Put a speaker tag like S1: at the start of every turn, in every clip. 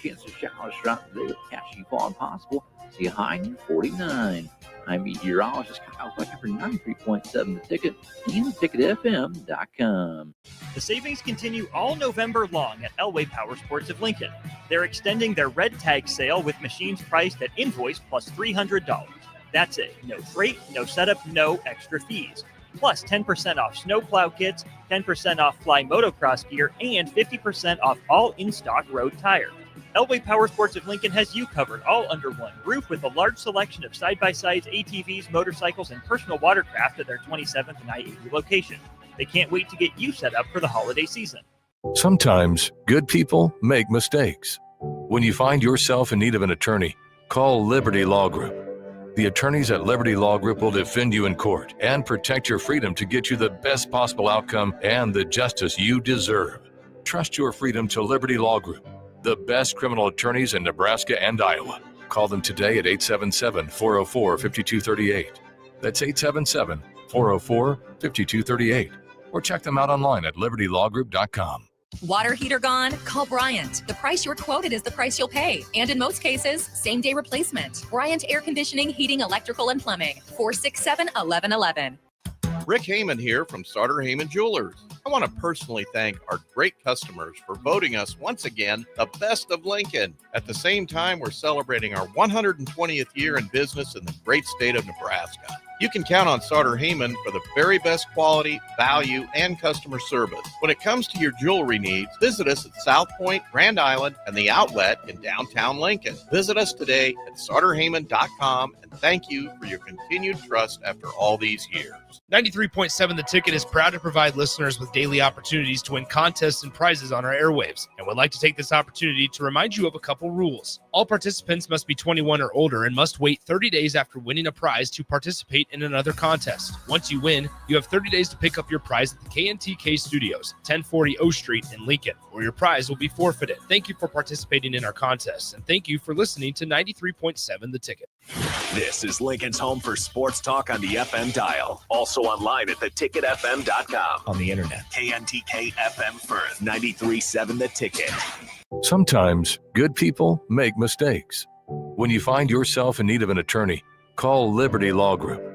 S1: chance of showers throughout the day with patchy fog possible. See a high near 49. I'm meteorologist Kyle Fletcher for 93.7 The Ticket and theticketfm.com.
S2: The savings continue all November long at Elway Power Sports of Lincoln. They're extending their red tag sale with machines priced at invoice plus $300. That's it. No freight, no setup, no extra fees. Plus 10% off snowplow kits, 10% off fly motocross gear, and 50% off all in-stock road tire. Elway Power Sports of Lincoln has you covered all under one roof with a large selection of side-by-sides, ATVs, motorcycles, and personal watercraft at their 27th and I-80 location. They can't wait to get you set up for the holiday season.
S3: Sometimes good people make mistakes. When you find yourself in need of an attorney, call Liberty Law Group. The attorneys at Liberty Law Group will defend you in court and protect your freedom to get you the best possible outcome and the justice you deserve. Trust your freedom to Liberty Law Group, the best criminal attorneys in Nebraska and Iowa. Call them today at 877-404-5238. That's 877-404-5238. Or check them out online at libertylawgroup.com.
S4: Water heater gone? Call Bryant. The price you're quoted is the price you'll pay. And in most cases, same-day replacement. Bryant Air Conditioning, Heating, Electrical, and Plumbing. 467-1111.
S5: Rick Heyman here from Sartor Heyman Jewelers. I want to personally thank our great customers for voting us once again the best of Lincoln. At the same time, we're celebrating our 120th year in business in the great state of Nebraska. You can count on Sartor Heyman for the very best quality, value, and customer service. When it comes to your jewelry needs, visit us at South Point, Grand Island, and the Outlet in downtown Lincoln. Visit us today at sartorheyman.com, and thank you for your continued trust after all these years.
S6: 93.7 The Ticket is proud to provide listeners with daily opportunities to win contests and prizes on our airwaves, and would like to take this opportunity to remind you of a couple rules. All participants must be 21 or older and must wait 30 days after winning a prize to participate in another contest. Once you win, you have 30 days to pick up your prize at the KNTK Studios, 1040 O Street in Lincoln, or your prize will be forfeited. Thank you for participating in our contests, and thank you for listening to 93.7 The Ticket.
S7: This is Lincoln's home for sports talk on the FM dial. Also online at theticketfm.com.
S6: On the internet.
S7: KNTK FM Firth, 93.7 The Ticket.
S3: Sometimes good people make mistakes. When you find yourself in need of an attorney, call Liberty Law Group.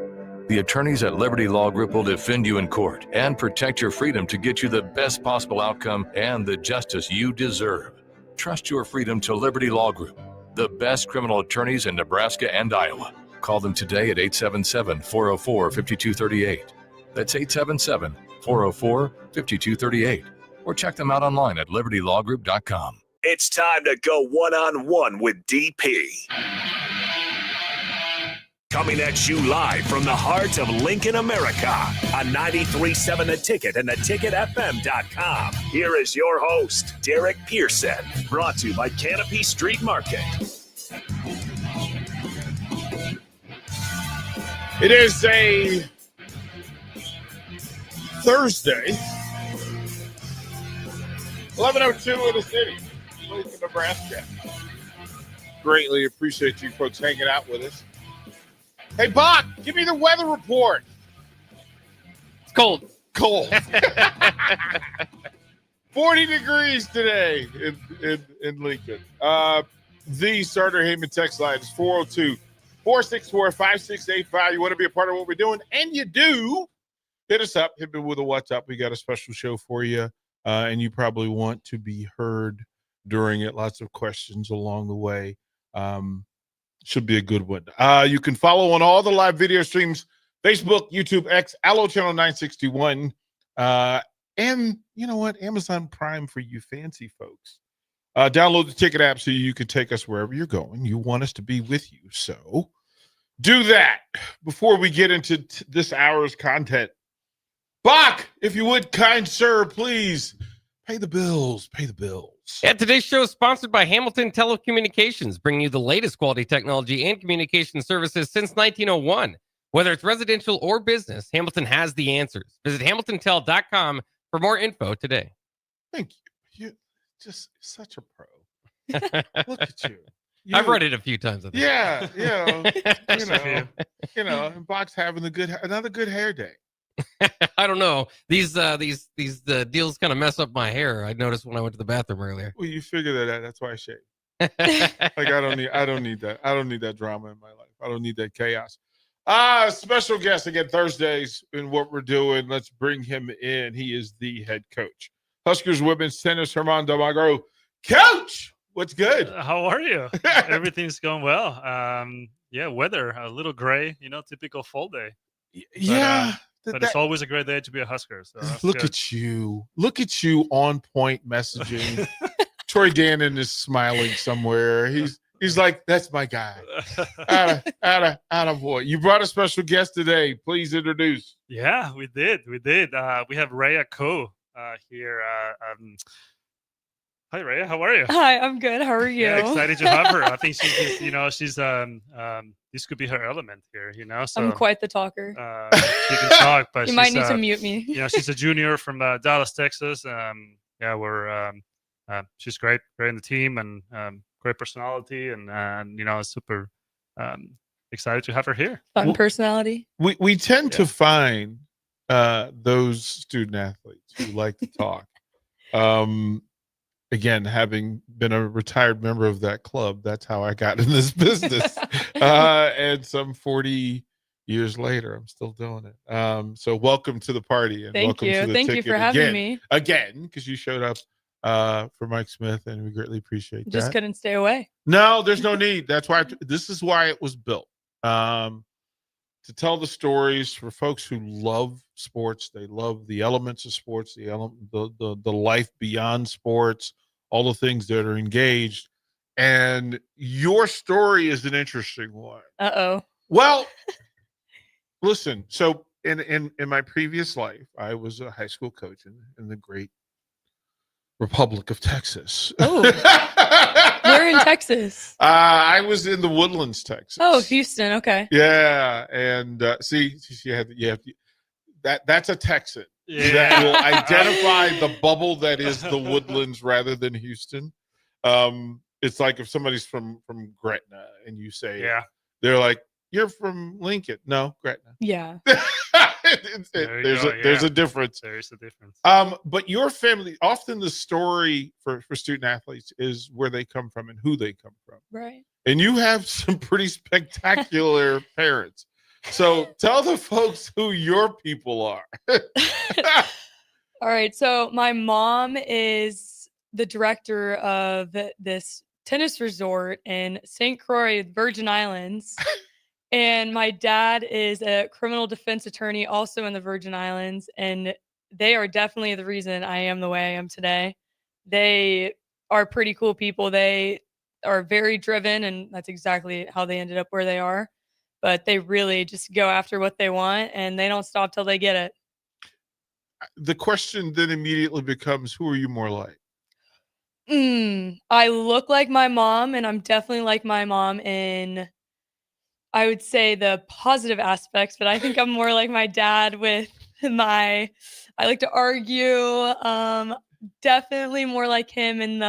S3: The attorneys at Liberty Law Group will defend you in court and protect your freedom to get you the best possible outcome and the justice you deserve. Trust your freedom to Liberty Law Group, the best criminal attorneys in Nebraska and Iowa. Call them today at 877-404-5238. That's 877-404-5238. Or check them out online at libertylawgroup.com.
S7: It's time to go one-on-one with DP. Coming at you live from the heart of Lincoln, America on 93.7 The Ticket and theticketfm.com. Here is your host, Derek Pearson, brought to you by Canopy Street Market.
S8: It is a Thursday, 11:02 in the city, Lincoln, Nebraska. Greatly appreciate you folks hanging out with us. Hey, Bach, give me the weather report.
S9: It's cold.
S8: Cold. 40 degrees today in Lincoln. The Sartor Heyman text line is 402-464-5685. You want to be a part of what we're doing? And you do. Hit us up. Hit me with a WhatsApp. We got a special show for you. And you probably want to be heard during it. Lots of questions along the way. Should be a good one. You can follow on all the live video streams, Facebook, YouTube, X, Allo Channel 961. And you know what? Amazon Prime for you fancy folks. Download the Ticket app so you can take us wherever you're going. You want us to be with you. So do that. Before we get into this hour's content, Bach, if you would, kind sir, please pay the bills. Pay the bills.
S9: Yeah, today's show is sponsored by Hamilton Telecommunications, bringing you the latest quality technology and communication services since 1901. Whether it's residential or business, Hamilton has the answers. Visit hamiltontel.com for more info today.
S8: Thank you. You're just such a pro. Look at you.
S9: I've read it a few times. I think.
S8: Yeah, and Bach's having another good hair day.
S9: I don't know. These deals kind of mess up my hair. I noticed when I went to the bathroom earlier.
S8: Well, you figure that out. That's why I shaved. Like I don't need that. I don't need that drama in my life. I don't need that chaos. Special guest again Thursdays in what we're doing. Let's bring him in. He is the head coach. Huskers women's tennis, Herman Dalmagro. Coach, what's good?
S10: How are you? Everything's going well. Weather a little gray, typical fall day.
S8: Yeah.
S10: But it's always a great day to be a Husker. So
S8: look at you. Look at you on point messaging. Troy Dannon is smiling somewhere. He's like, that's my guy. Out of boy. You brought a special guest today. Please introduce.
S10: Yeah, we did. We have Rhea Ko here. Hi, Rhea. How are you?
S11: Hi, I'm good. How are you?
S10: Yeah, excited to have her. I think she's this could be her element here. So
S11: I'm quite the talker.
S10: She can talk, but
S11: you might need to mute me.
S10: She's a junior from Dallas, Texas. She's great in the team and great personality, and super excited to have her here.
S11: Fun personality.
S8: We tend to find those student athletes who like to talk. Again, having been a retired member of that club, that's how I got in this business. And some 40 years later, I'm still doing it. So welcome to the party. And
S11: Thank you. Thank you for having me.
S8: Again, because you showed up for Mike Smith, and we greatly appreciate that.
S11: Just couldn't stay away.
S8: No, there's no need. That's why this is why it was built. To tell the stories for folks who love sports. They love the elements of sports, the life beyond sports, all the things that are engaged. And your story is an interesting one.
S11: Uh-oh.
S8: Well, listen, so in my previous life, I was a high school coach in the great Republic of Texas.
S11: Oh. Where in Texas?
S8: I was in the Woodlands, Texas.
S11: Oh, Houston. Okay.
S8: Yeah, and that's a Texan.
S10: Yeah.
S8: That will identify the bubble that is the Woodlands rather than Houston. It's like if somebody's from Gretna and you say, they're like, you're from Lincoln. No, Gretna.
S11: Yeah.
S8: There's a difference.
S10: There's a difference.
S8: But your family, often the story for student athletes is where they come from and who they come from.
S11: Right.
S8: And you have some pretty spectacular parents. So tell the folks who your people are.
S11: All right. So my mom is the director of this tennis resort in St. Croix, Virgin Islands. And my dad is a criminal defense attorney also in the Virgin Islands. And they are definitely the reason I am the way I am today. They are pretty cool people. They are very driven, and that's exactly how they ended up where they are. But they really just go after what they want, and they don't stop till they get it.
S8: The question then immediately becomes, who are you more like?
S11: I look like my mom, and I'm definitely like my mom in, I would say, the positive aspects, but I think I'm more like my dad with I like to argue. Definitely more like him in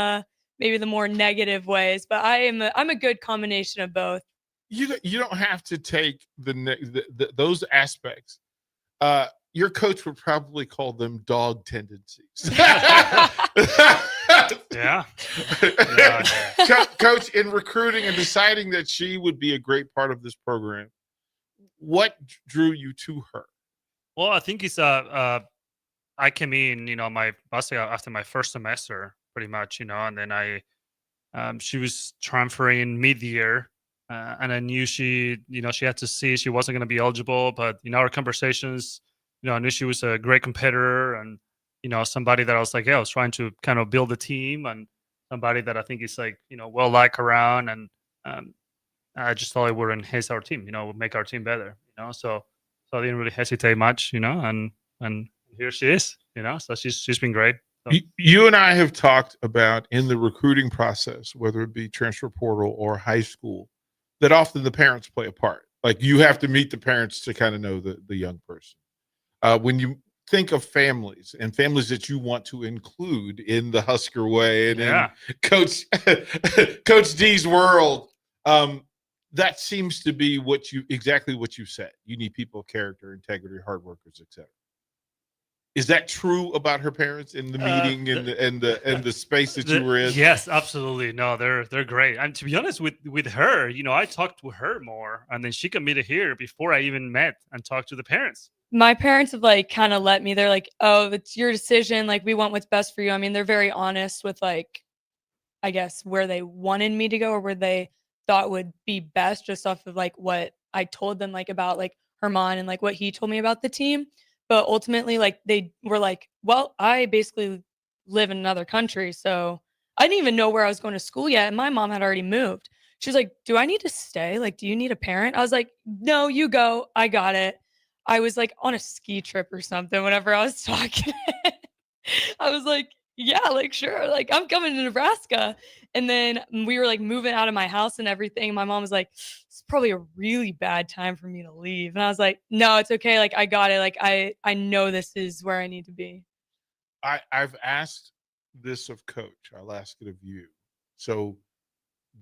S11: maybe the more negative ways, but I'm a good combination of both.
S8: You don't have to take those aspects. Your coach would probably call them dog tendencies.
S10: Yeah.
S8: Coach, in recruiting and deciding that she would be a great part of this program, what drew you to her?
S10: Well, I think it's I came in, after my first semester, pretty much, and then she was transferring mid-year. And I knew she had to see she wasn't going to be eligible, but in our conversations, I knew she was a great competitor and, somebody that I was like, I was trying to kind of build a team and somebody that I think is like, well liked around. And I just thought it would enhance our team, would make our team better, so I didn't really hesitate much, and here she is, so she's been great. So.
S8: You and I have talked about in the recruiting process, whether it be transfer portal or high school, that often the parents play a part. Like you have to meet the parents to kind of know the young person. When you think of families and families that you want to include in the Husker way and in Coach D's world, that seems to be exactly what you said. You need people of character, integrity, hard workers, etc. Is that true about her parents in the meeting and the space that you were in?
S10: Yes, absolutely. No, they're great. And to be honest with her, I talked to her more, and then she committed here before I even met and talked to the parents.
S11: My parents have like kind of let me. They're like, "Oh, it's your decision. Like, we want what's best for you." I mean, they're very honest with like, I guess, where they wanted me to go or where they thought would be best, just off of like what I told them like about like Herman and like what he told me about the team. But ultimately, like they were like, well, I basically live in another country, so I didn't even know where I was going to school yet, and my mom had already moved. She was like, "Do I need to stay? Like, do you need a parent?" I was like, "No, you go. I got it." I was like on a ski trip or something whenever I was talking. I was like, "Yeah, like sure, like I'm coming to Nebraska." And then we were like moving out of my house and everything. My mom was like, "It's probably a really bad time for me to leave." And I was like, "No, it's okay. Like I got it. Like I know this is where I need to be."
S8: I've asked this of Coach. I'll ask it of you. So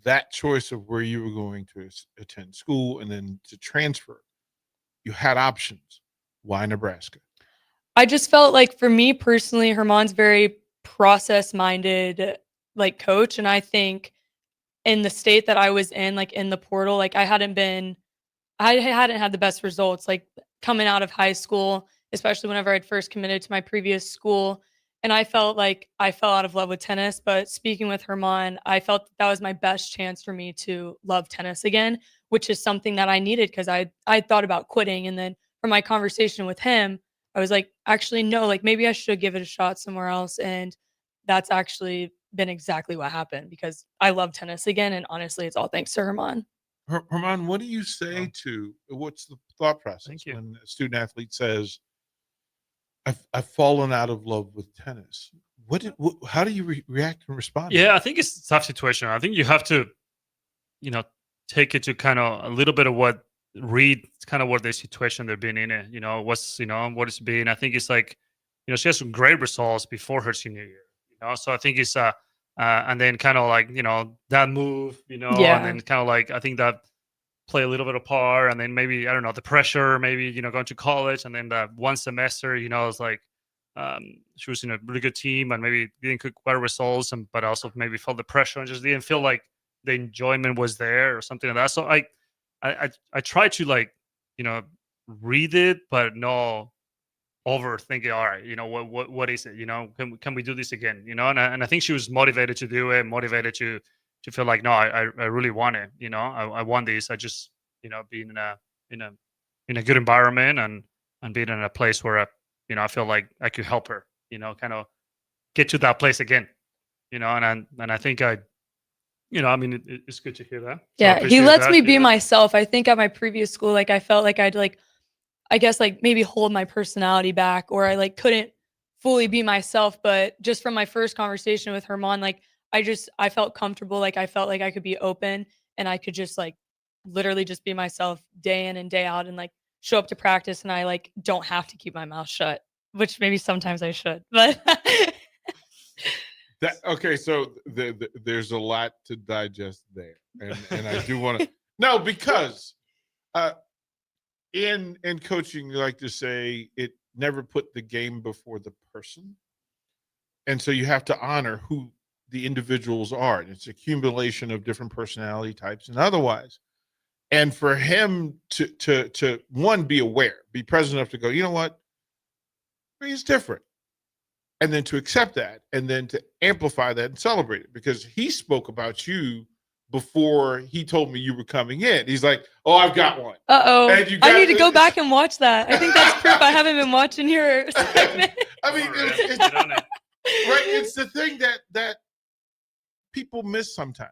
S8: that choice of where you were going to attend school and then to transfer, you had options. Why Nebraska?
S11: I just felt like for me personally, Herman's very process minded like coach. And I think in the state that I was in, like in the portal, like I hadn't had the best results like coming out of high school, especially whenever I'd first committed to my previous school. And I felt like I fell out of love with tennis. But speaking with Herman, I felt that was my best chance for me to love tennis again, which is something that I needed because I thought about quitting. And then from my conversation with him, I was like, actually, no, like maybe I should give it a shot somewhere else. And that's actually been exactly what happened because I love tennis again. And honestly, it's all thanks to Herman.
S8: Herman, what do you say to what's the thought process when a student athlete says, I've fallen out of love with tennis? How do you react and respond?
S10: Yeah, I think it's a tough situation. I think you have to, take it to kind of a little bit of read kind of what the situation they've been in it, what it's been. I think it's like, she has some great results before her senior year, so I think it's, and then kind of like, that move,
S11: Yeah.
S10: and then kind of like, I think that play a little bit of part, and then maybe, I don't know, the pressure, maybe, going to college, and then that one semester, it's like, she was in a really good team and maybe didn't get better results, but also maybe felt the pressure and just didn't feel like the enjoyment was there or something like that. So I try to like, read it, but no overthink it. All right, what is it? Can we do this again? And I think she was motivated to do it, motivated to feel like, no, I really want it. I want this. I just, being in a good environment and being in a place where I feel like I could help her, kind of get to that place again, and I think it's good to hear that. So
S11: Yeah, he lets me be myself. I think at my previous school, like I felt like I'd like, I guess like maybe hold my personality back, or I like couldn't fully be myself. But just from my first conversation with Herman, like I felt comfortable. Like I felt like I could be open and I could just like literally just be myself day in and day out and like show up to practice, and I like don't have to keep my mouth shut, which maybe sometimes I should, but
S8: Okay, so there's a lot to digest there, and I do want to no, because in coaching, you like to say it never put the game before the person, and so you have to honor who the individuals are. And it's accumulation of different personality types and otherwise. And for him to one, be aware, be present enough to go, you know what, he's different. And then to accept that, and then to amplify that and celebrate it, because he spoke about you before he told me you were coming in. He's like, "Oh, I've got one."
S11: Uh-oh. I need to go back and watch that. I think that's proof I haven't been watching your segment.
S8: I mean, it's right. It's the thing that people miss sometimes,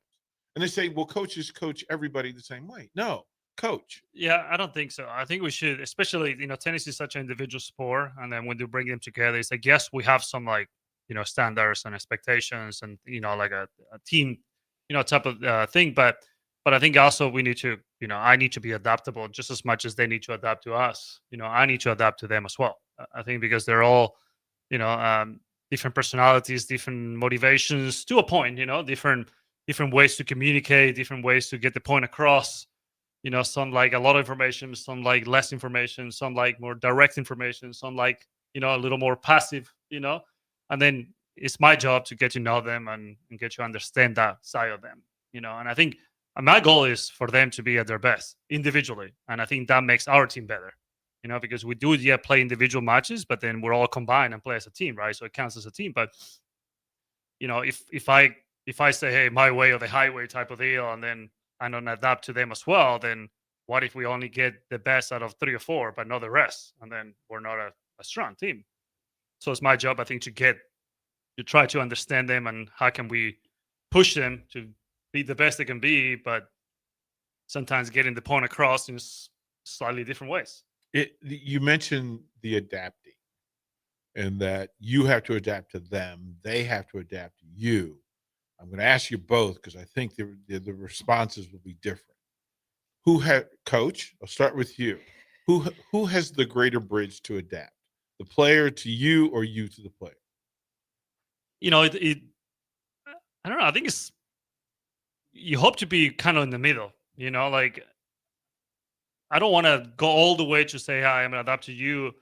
S8: and they say, "Well, coaches coach everybody the same way." No, coach.
S10: Yeah, I don't think so. I think we should, especially, tennis is such an individual sport. And then when you bring them together, it's like, yes, we have some like, standards and expectations and, like a team, type of thing. But I think also we need to, I need to be adaptable just as much as they need to adapt to us. I need to adapt to them as well. I think because they're all, different personalities, different motivations to a point, different ways to communicate, different ways to get the point across. Some like a lot of information, some like less information, some like more direct information, some like, a little more passive, and then it's my job to get to know them and get to understand that side of them, and I think my goal is for them to be at their best individually. And I think that makes our team better, because we do play individual matches, but then we're all combined and play as a team, right? So it counts as a team. But, if I say, hey, my way or the highway type of deal, and then I don't adapt to them as well, then what if we only get the best out of 3 or 4, but not the rest? And then we're not a strong team. So it's my job, I think, to try to understand them and how can we push them to be the best they can be, but sometimes getting the point across in slightly different ways.
S8: You mentioned the adapting, and that you have to adapt to them. They have to adapt to you. I'm going to ask you both because I think the responses will be different. Coach, I'll start with you. Who has the greater bridge to adapt? The player to you or you to the player?
S10: I don't know. I think you hope to be kind of in the middle, like I don't want to go all the way to say, hi, I'm going to adapt to you.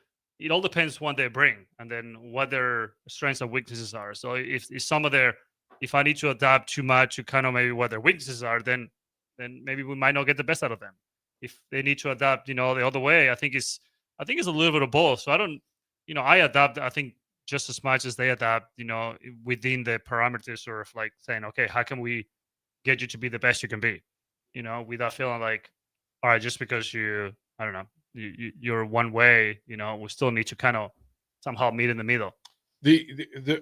S10: It all depends what they bring and then what their strengths and weaknesses are. So if I need to adapt too much to kind of maybe what their weaknesses are, then maybe we might not get the best out of them. If they need to adapt, the other way, I think it's a little bit of both. So I adapt, I think, just as much as they adapt, within the parameters of like saying, okay, how can we get you to be the best you can be, without feeling like, all right, just because you're one way, we still need to kind of somehow meet in the middle.
S8: There's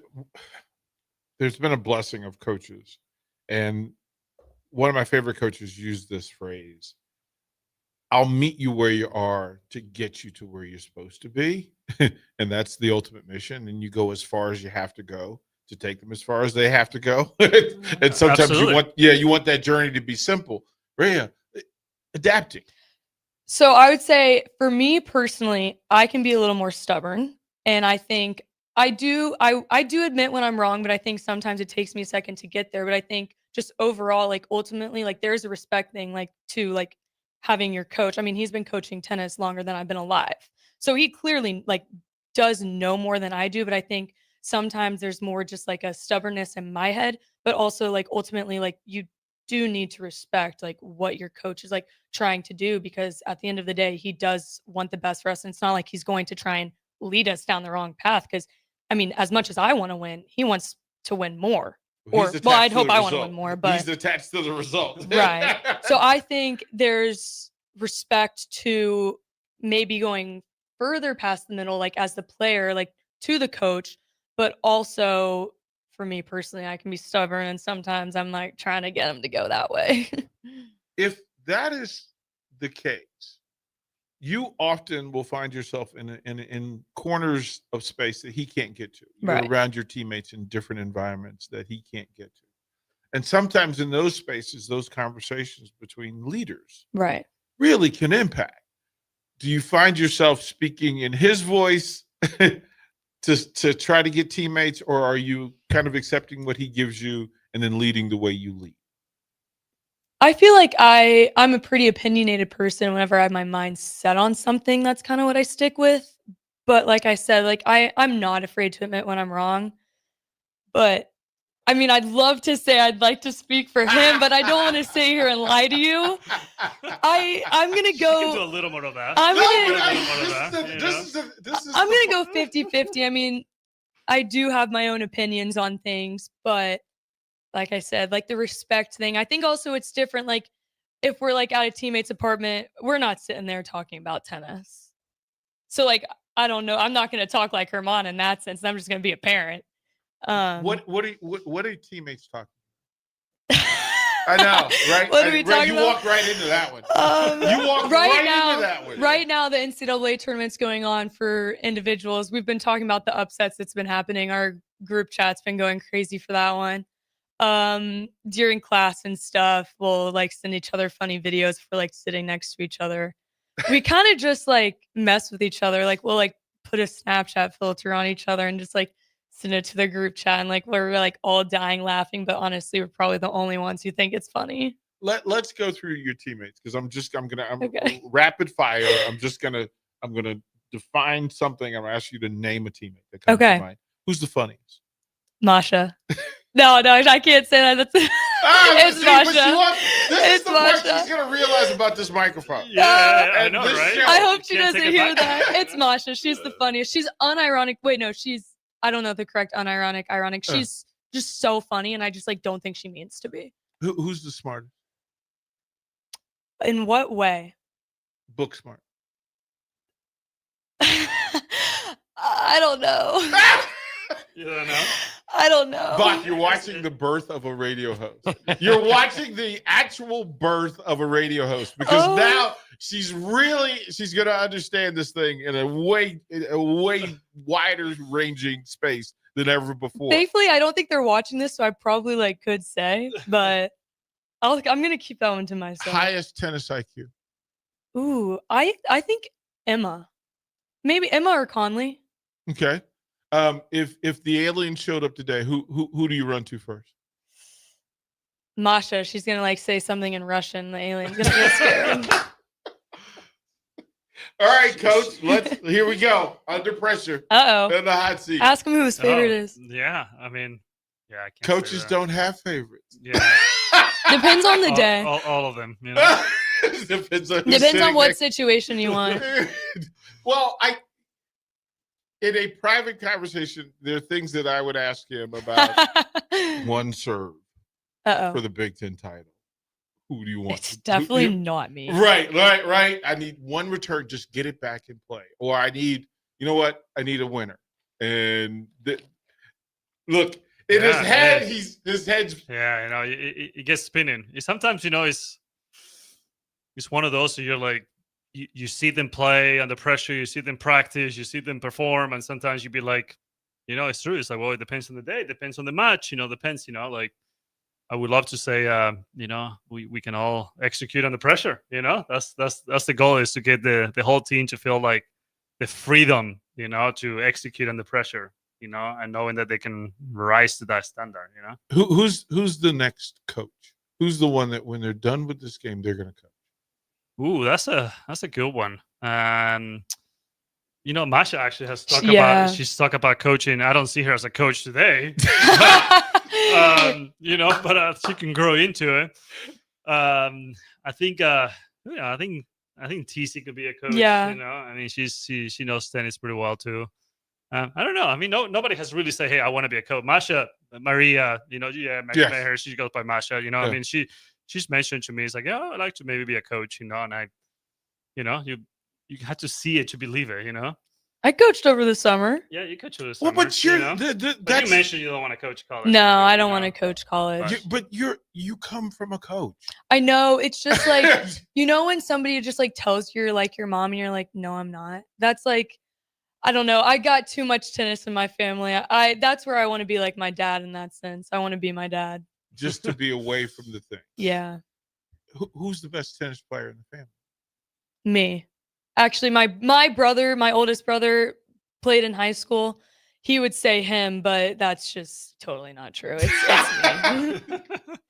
S8: been a blessing of coaches, and one of my favorite coaches used this phrase: I'll meet you where you are to get you to where you're supposed to be. And that's the ultimate mission. And you go as far as you have to go to take them as far as they have to go. And sometimes
S10: Absolutely.
S8: you want that journey to be simple. Rhea, adapting.
S11: So I would say for me personally, I can be a little more stubborn. And I think I do admit when I'm wrong, but I think sometimes it takes me a second to get there. But I think just overall, like ultimately, like there's a respect thing, like to like having your coach. I mean, he's been coaching tennis longer than I've been alive. So he clearly like does know more than I do. But I think sometimes there's more just like a stubbornness in my head, but also like ultimately, like you do need to respect like what your coach is like trying to do, because at the end of the day, he does want the best for us. And it's not like he's going to try and lead us down the wrong path. Because I mean, as much as I want to win, he wants to win more. I'd hope I want to win more, but
S8: he's attached to the result.
S11: Right. So I think there's respect to maybe going further past the middle, like as the player, like to the coach, but also for me personally, I can be stubborn and sometimes I'm like trying to get him to go that way.
S8: If that is the case, you often will find yourself in corners of space that he can't get to. You're
S11: Right.
S8: around your teammates in different environments that he can't get to. And sometimes in those spaces, those conversations between leaders
S11: Right.
S8: really can impact. Do you find yourself speaking in his voice to try to get teammates, or are you kind of accepting what he gives you and then leading the way you lead?
S11: I feel like I'm a pretty opinionated person. Whenever I have my mind set on something, that's kind of what I stick with. But like I said, like I'm not afraid to admit when I'm wrong. But I mean, I'd love to say I'd like to speak for him, but I don't want to sit here and lie to you. I'm gonna go.
S10: You can do a little more of that.
S11: I'm gonna go 50-50. I mean, I do have my own opinions on things, but like I said, like the respect thing, I think also it's different. Like if we're like at a teammate's apartment, we're not sitting there talking about tennis. So like, I don't know. I'm not going to talk like Herman in that sense. I'm just going to be a parent.
S8: What are teammates talking about? I know, right?
S11: What are we talking about?
S8: You walked right into that one. You walked
S11: right now,
S8: into that one.
S11: Right now, the NCAA tournament's going on for individuals. We've been talking about the upsets that's been happening. Our group chat's been going crazy for that one. During class and stuff, we'll like send each other funny videos for like sitting next to each other. We kind of just like mess with each other. Like we'll like put a Snapchat filter on each other and just like send it to the group chat, and like we're like all dying laughing, but honestly we're probably the only ones who think it's funny.
S8: Let's go through your teammates, because I'm
S11: Okay.
S8: rapid fire. I'm gonna define something. I'm gonna ask you to name a teammate that comes
S11: Okay.
S8: to mind. Who's the funniest?
S11: Masha. No, I can't say that. That's it's
S8: see, but
S11: Masha.
S8: this is
S11: It's
S8: the part
S11: Masha.
S8: she's gonna realize about this microphone.
S10: I
S8: And
S10: know,
S8: this
S10: right?
S8: show-
S11: I hope she
S10: You can't
S11: doesn't
S10: take it
S11: hear
S10: back.
S11: that. It's Masha. She's the funniest. She's unironic. Wait, no, she's I don't know the correct ironic. She's just so funny, and I just like don't think she means to be.
S8: Who's the smartest?
S11: In what way?
S8: Book smart.
S11: I don't know.
S10: You don't know?
S11: I don't know.
S8: Bach, you're watching the birth of a radio host. You're watching the actual birth of a radio host because now she's going to understand this thing in a way wider ranging space than ever before.
S11: Thankfully, I don't think they're watching this, so I probably like could say, but I'm gonna keep that one to myself.
S8: Highest tennis IQ.
S11: Ooh, I think Emma, maybe Emma or Conley.
S8: Okay. If the alien showed up today, who do you run to first?
S11: Masha, she's gonna like say something in Russian. The alien's gonna get scared.
S8: All right, coach. Here we go. Under pressure.
S11: Uh-oh.
S8: In the hot seat.
S11: Ask him who his favorite is.
S10: Yeah, I mean, I can't say
S8: Coaches
S10: that.
S8: don't have favorites.
S10: Yeah.
S11: Depends on the day.
S10: All of them, you know.
S8: Depends on
S11: Depends on what situation you want.
S8: Well, in a private conversation, there are things that I would ask him about one serve for the Big Ten title. Who do you want?
S11: It's definitely not me.
S8: Right. I need one return. Just get it back in play. Or I need, you know what? I need a winner. And look, in his head, his head's.
S10: Yeah, you know, it gets spinning. Sometimes, you know, it's one of those where you're like, you see them play under pressure, you see them practice, you see them perform, and sometimes you'd be like, you know, it's true. It's like, well, it depends on the day, it depends on the match, you know, depends, you know, like I would love to say, you know, we can all execute under pressure, you know, that's the goal, is to get the whole team to feel like the freedom, you know, to execute under pressure, you know, and knowing that they can rise to that standard, you know.
S8: Who's the next coach? Who's the one that when they're done with this game, they're going to coach?
S10: Ooh, that's a good one. You know, Masha actually has talked about coaching. I don't see her as a coach today, but, you know, but she can grow into it. I think TC could be a coach.
S11: Yeah.
S10: You know, I mean, she knows tennis pretty well too. I don't know. I mean, nobody has really said, "Hey, I want to be a coach." Maria, you know, met her. She goes by Masha. You know, I mean, she's mentioned to me, it's like, yeah, I'd like to maybe be a coach, you know, and you know, you have to see it to believe it, you know.
S11: I coached over the summer.
S10: Yeah, you coached over the summer.
S8: Well, but you're
S10: you know? But you mentioned you don't want to coach college.
S11: No, I don't want to coach college.
S8: But you come from a coach.
S11: I know. It's just like, you know, when somebody just like tells you you're like your mom and you're like, no, I'm not. That's like, I don't know. I got too much tennis in my family. That's where I want to be like my dad in that sense. I want to be my dad.
S8: Just to be away from the thing.
S11: Yeah.
S8: Who's the best tennis player in the family?
S11: Me. Actually, my brother, my oldest brother, played in high school. He would say him, but that's just totally not true. It's me.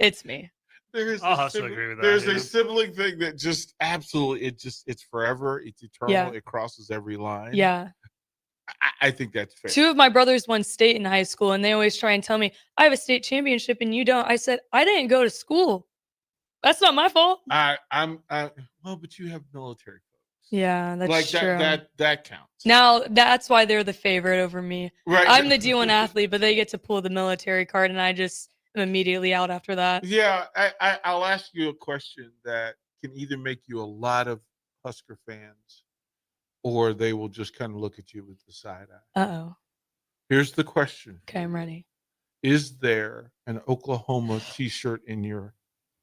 S11: It's me.
S10: I'll have to agree with that.
S8: There's a sibling thing that just absolutely, it's forever. It's eternal.
S11: Yeah.
S8: It crosses every line.
S11: Yeah.
S8: I think that's fair.
S11: Two of my brothers won state in high school, and they always try and tell me, I have a state championship and you don't. I said, I didn't go to school. That's not my fault.
S8: Well, but you have military folks.
S11: Yeah, that's
S8: like
S11: true.
S8: That counts.
S11: Now, that's why they're the favorite over me.
S8: Right.
S11: I'm the D1 athlete, but they get to pull the military card, and I just am immediately out after that.
S8: Yeah, I'll ask you a question that can either make you a lot of Husker fans, or they will just kind of look at you with the side eye.
S11: Uh-oh.
S8: Here's the question.
S11: Okay, I'm ready.
S8: Is there an Oklahoma t-shirt in your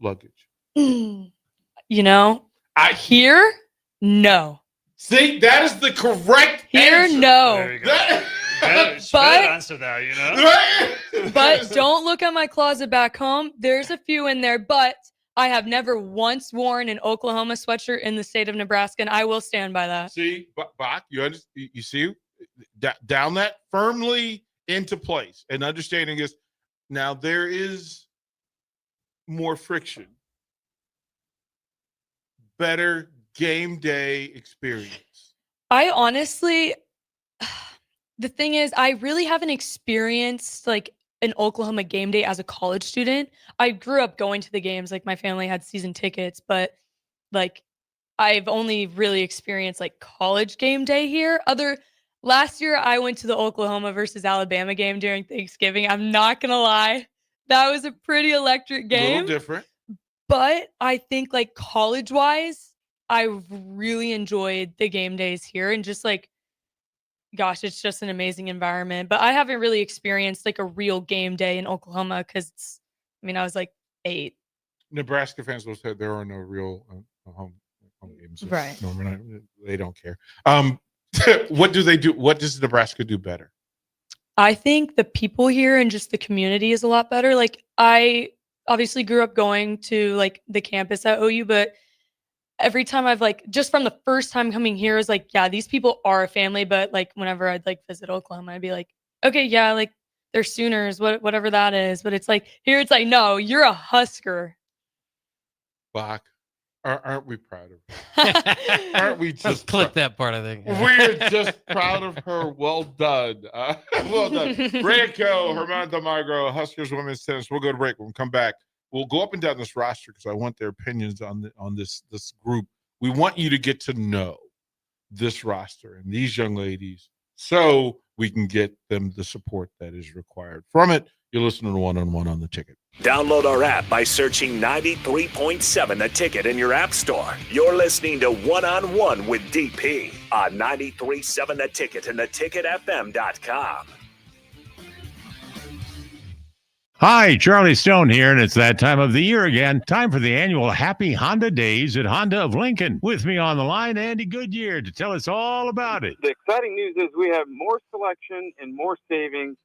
S8: luggage?
S11: You know, here, no.
S8: See, that is the correct
S11: here,
S8: answer.
S11: no.
S10: There you go. But answer that, you know.
S11: But don't look at my closet back home. There's a few in there, but I have never once worn an Oklahoma sweatshirt in the state of Nebraska, and I will stand by that.
S8: See, Bach, you see, down that firmly into place, and understanding is now there is more friction, better game day experience.
S11: I honestly, the thing is, I really haven't experienced like an Oklahoma game day as a college student. I grew up going to the games, like my family had season tickets, but like I've only really experienced like college game day here. Last year I went to the Oklahoma versus Alabama game during Thanksgiving. I'm not gonna lie. That was a pretty electric
S8: A
S11: game.
S8: little different.
S11: But I think like college wise, I really enjoyed the game days here and just like, gosh, it's just an amazing environment. But I haven't really experienced like a real game day in Oklahoma because I was like 8.
S8: Nebraska fans will say there are no real home games.
S11: Right.
S8: No, they don't care. What do they do? What does Nebraska do better?
S11: I think the people here and just the community is a lot better. Like I obviously grew up going to like the campus at OU, but every time I've like, just from the first time coming here, is like, yeah, these people are a family. But like, whenever I'd like visit Oklahoma, I'd be like, okay, yeah, like they're Sooners, whatever that is. But it's like here, it's like, no, you're a Husker.
S8: Bach, aren't we proud of her? Aren't we just
S9: click that part? I think
S8: we're just proud of her. Well done, well done, Ranko, Herman Dalmagro, Huskers women's tennis. We'll go to break. When we come back, we'll go up and down this roster because I want their opinions on this group. We want you to get to know this roster and these young ladies so we can get them the support that is required from it. You're listening to One-on-One on the Ticket.
S7: Download our app by searching 93.7 The Ticket in your app store. You're listening to One-on-One with DP on 93.7 The Ticket and theticketfm.com.
S12: Hi, Charlie Stone here, and it's that time of the year again. Time for the annual Happy Honda Days at Honda of Lincoln. With me on the line, Andy Goodyear, to tell us all about it.
S13: The exciting news is we have more selection and more savings.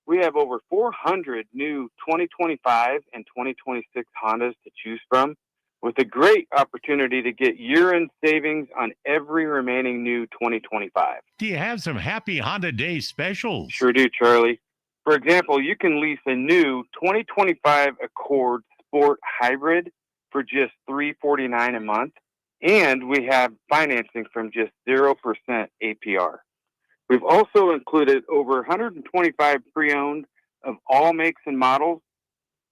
S13: We have over 400 new 2025 and 2026 Hondas to choose from, with a great opportunity to get year-end savings on every remaining new 2025.
S12: Do you have some Happy Honda Day specials?
S13: Sure do, Charlie. For example, you can lease a new 2025 Accord Sport Hybrid for just $349 a month, and we have financing from just 0% APR. We've also included over 125 pre-owned of all makes and models,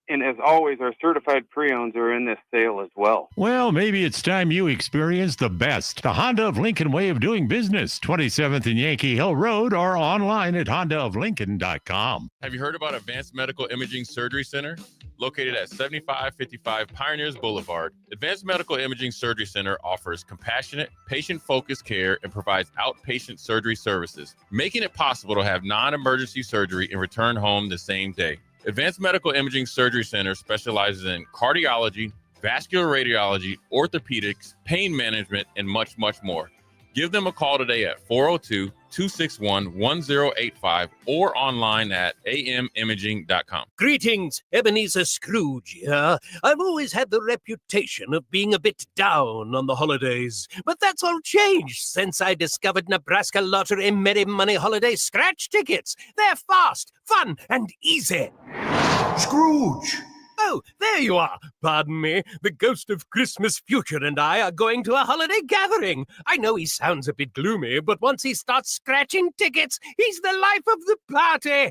S13: and as always, our certified pre-owns are in this sale as well.
S12: Well, maybe it's time you experience the best. The Honda of Lincoln way of doing business, 27th and Yankee Hill Road, or online at hondaoflincoln.com.
S14: Have you heard about Advanced Medical Imaging Surgery Center? Located at 7555 Pioneers Boulevard, Advanced Medical Imaging Surgery Center offers compassionate, patient-focused care and provides outpatient surgery services, making it possible to have non-emergency surgery and return home the same day. Advanced Medical Imaging Surgery Center specializes in cardiology, vascular radiology, orthopedics, pain management, and much, much more. Give them a call today at 402-261-1085 or online at amimaging.com.
S15: Greetings, Ebenezer Scrooge here. I've always had the reputation of being a bit down on the holidays, but that's all changed since I discovered Nebraska Lottery Merry Money Holiday Scratch Tickets. They're fast, fun, and easy. Scrooge! Oh, there you are. Pardon me. The ghost of Christmas future and I are going to a holiday gathering. I know he sounds a bit gloomy, but once he starts scratching tickets, he's the life of the party.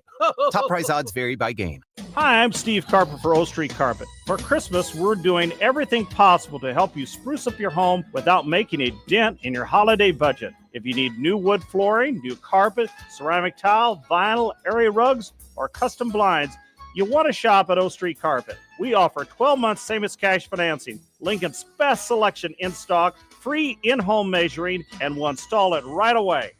S16: Top prize odds vary by game.
S17: Hi, I'm Steve Carper for O Street Carpet. For Christmas, we're doing everything possible to help you spruce up your home without making a dent in your holiday budget. If you need new wood flooring, new carpet, ceramic tile, vinyl, area rugs, or custom blinds, you want to shop at O Street Carpet. We offer 12-month same-as-cash financing, Lincoln's best selection in stock, free in-home measuring, and we'll install it right away.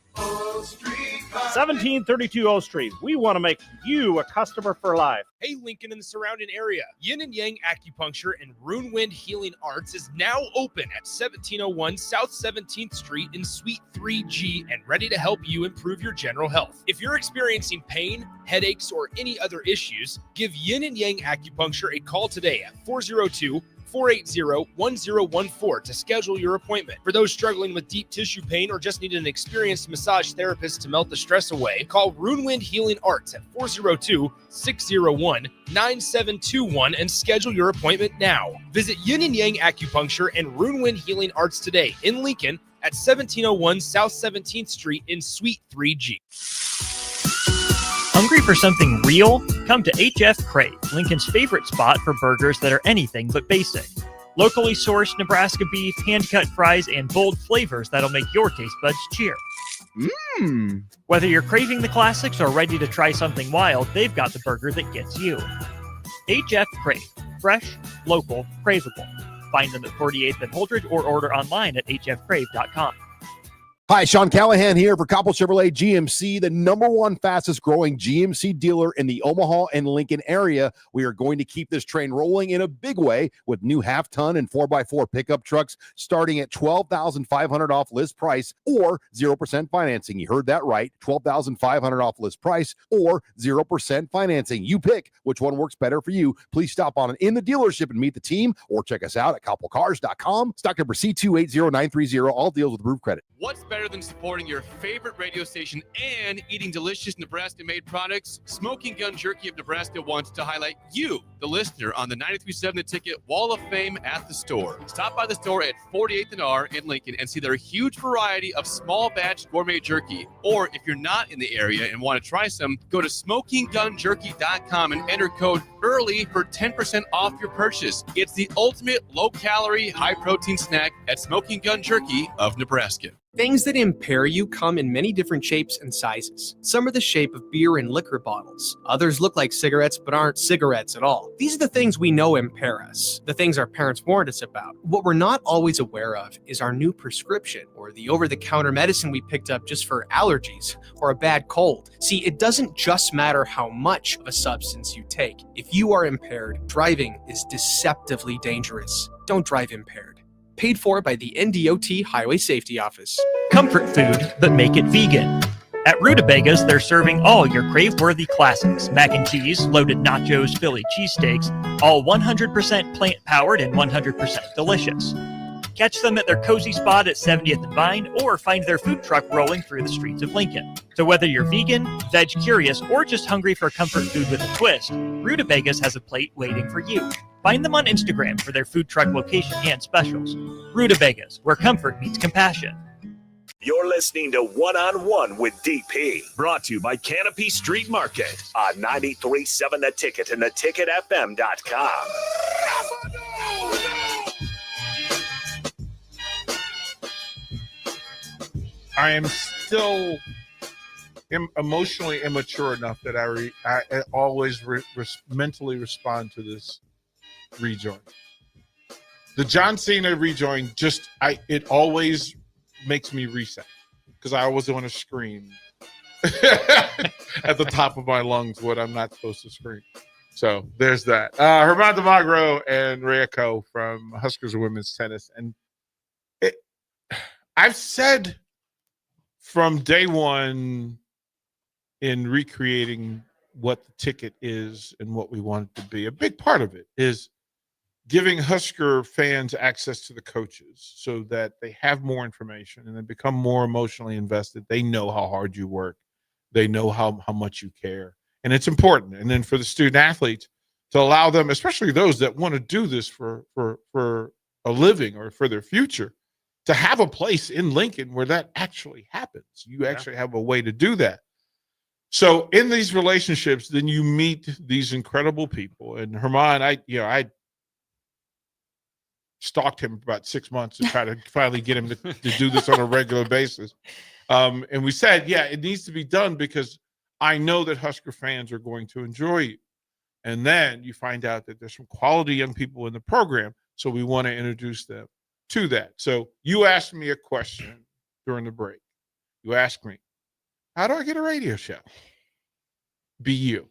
S17: 1732 O Street. We want to make you a customer for life.
S6: Hey, Lincoln and the surrounding area. Yin and Yang Acupuncture and Rune Wind Healing Arts is now open at 1701 South 17th Street in Suite 3G and ready to help you improve your general health. If you're experiencing pain, headaches, or any other issues, give Yin and Yang Acupuncture a call today at 402-480-1014 to schedule your appointment. For those struggling with deep tissue pain or just need an experienced massage therapist to melt the stress away, call Rune Wind Healing Arts at 402-601-9721 and schedule your appointment now. Visit Yin and Yang Acupuncture and Rune Wind Healing Arts today in Lincoln at 1701 South 17th Street in Suite 3G.
S2: Hungry for something real? Come to HF Crave, Lincoln's favorite spot for burgers that are anything but basic. Locally sourced Nebraska beef, hand-cut fries, and bold flavors that'll make your taste buds cheer.
S18: Mmm.
S2: Whether you're craving the classics or ready to try something wild, they've got the burger that gets you. HF Crave. Fresh, local, craveable. Find them at 48th and Holdridge or order online at hfcrave.com.
S18: Hi, Sean Callahan here for Coppell Chevrolet GMC, the #1 fastest growing GMC dealer in the Omaha and Lincoln area. We are going to keep this train rolling in a big way with new half-ton and 4x4 pickup trucks starting at $12,500 off list price or 0% financing. You heard that right, $12,500 off list price or 0% financing. You pick which one works better for you. Please stop on in the dealership and meet the team or check us out at coppellcars.com. Stock number C280930. All deals with approved credit.
S19: What's better than supporting your favorite radio station and eating delicious Nebraska-made products? Smoking Gun Jerky of Nebraska wants to highlight you, the listener, on the 93.7 The Ticket Wall of Fame at the store. Stop by the store at 48th and R in Lincoln and see their huge variety of small batch gourmet jerky. Or if you're not in the area and want to try some, go to smokinggunjerky.com and enter code EARLY for 10% off your purchase. It's the ultimate low-calorie, high-protein snack at Smoking Gun Jerky of Nebraska.
S20: Things that impair you come in many different shapes and sizes. Some are the shape of beer and liquor bottles. Others look like cigarettes but aren't cigarettes at all. These are the things we know impair us, the things our parents warned us about. What we're not always aware of is our new prescription or the over-the-counter medicine we picked up just for allergies or a bad cold. See, it doesn't just matter how much of a substance you take. If you are impaired, driving is deceptively dangerous. Don't drive impaired. Paid for by the NDOT Highway Safety Office.
S2: Comfort food, but make it vegan. At Rutabagas, they're serving all your crave-worthy classics. Mac and cheese, loaded nachos, Philly cheesesteaks, all 100% plant-powered and 100% delicious. Catch them at their cozy spot at 70th and Vine or find their food truck rolling through the streets of Lincoln. So whether you're vegan, veg curious, or just hungry for comfort food with a twist, Rutabagas has a plate waiting for you. Find them on Instagram for their food truck location and specials. Rutabagas, where comfort meets compassion.
S7: You're listening to One on One with DP, brought to you by Canopy Street Market on 93.7 The Ticket and theticketfm.com.
S8: I am still emotionally immature enough that I always mentally respond to this rejoin. The John Cena rejoin it always makes me reset because I always want to scream at the top of my lungs what I'm not supposed to scream. So there's that. Herman Dalmagro and Rayako from Huskers of Women's Tennis. And I've said from day one in recreating what the ticket is and what we want it to be, a big part of it is giving Husker fans access to the coaches so that they have more information and they become more emotionally invested. They know how hard you work. They know how much you care. And it's important. And then for the student athletes to allow them, especially those that want to do this for a living or for their future, to have a place in Lincoln where that actually happens. You actually have a way to do that. So in these relationships, then you meet these incredible people. And Herman, I stalked him for about 6 months to try to finally get him to do this on a regular basis. And we said, it needs to be done because I know that Husker fans are going to enjoy you. And then you find out that there's some quality young people in the program. So we want to introduce them to that. So you asked me a question during the break. You asked me, how do I get a radio show? Be you.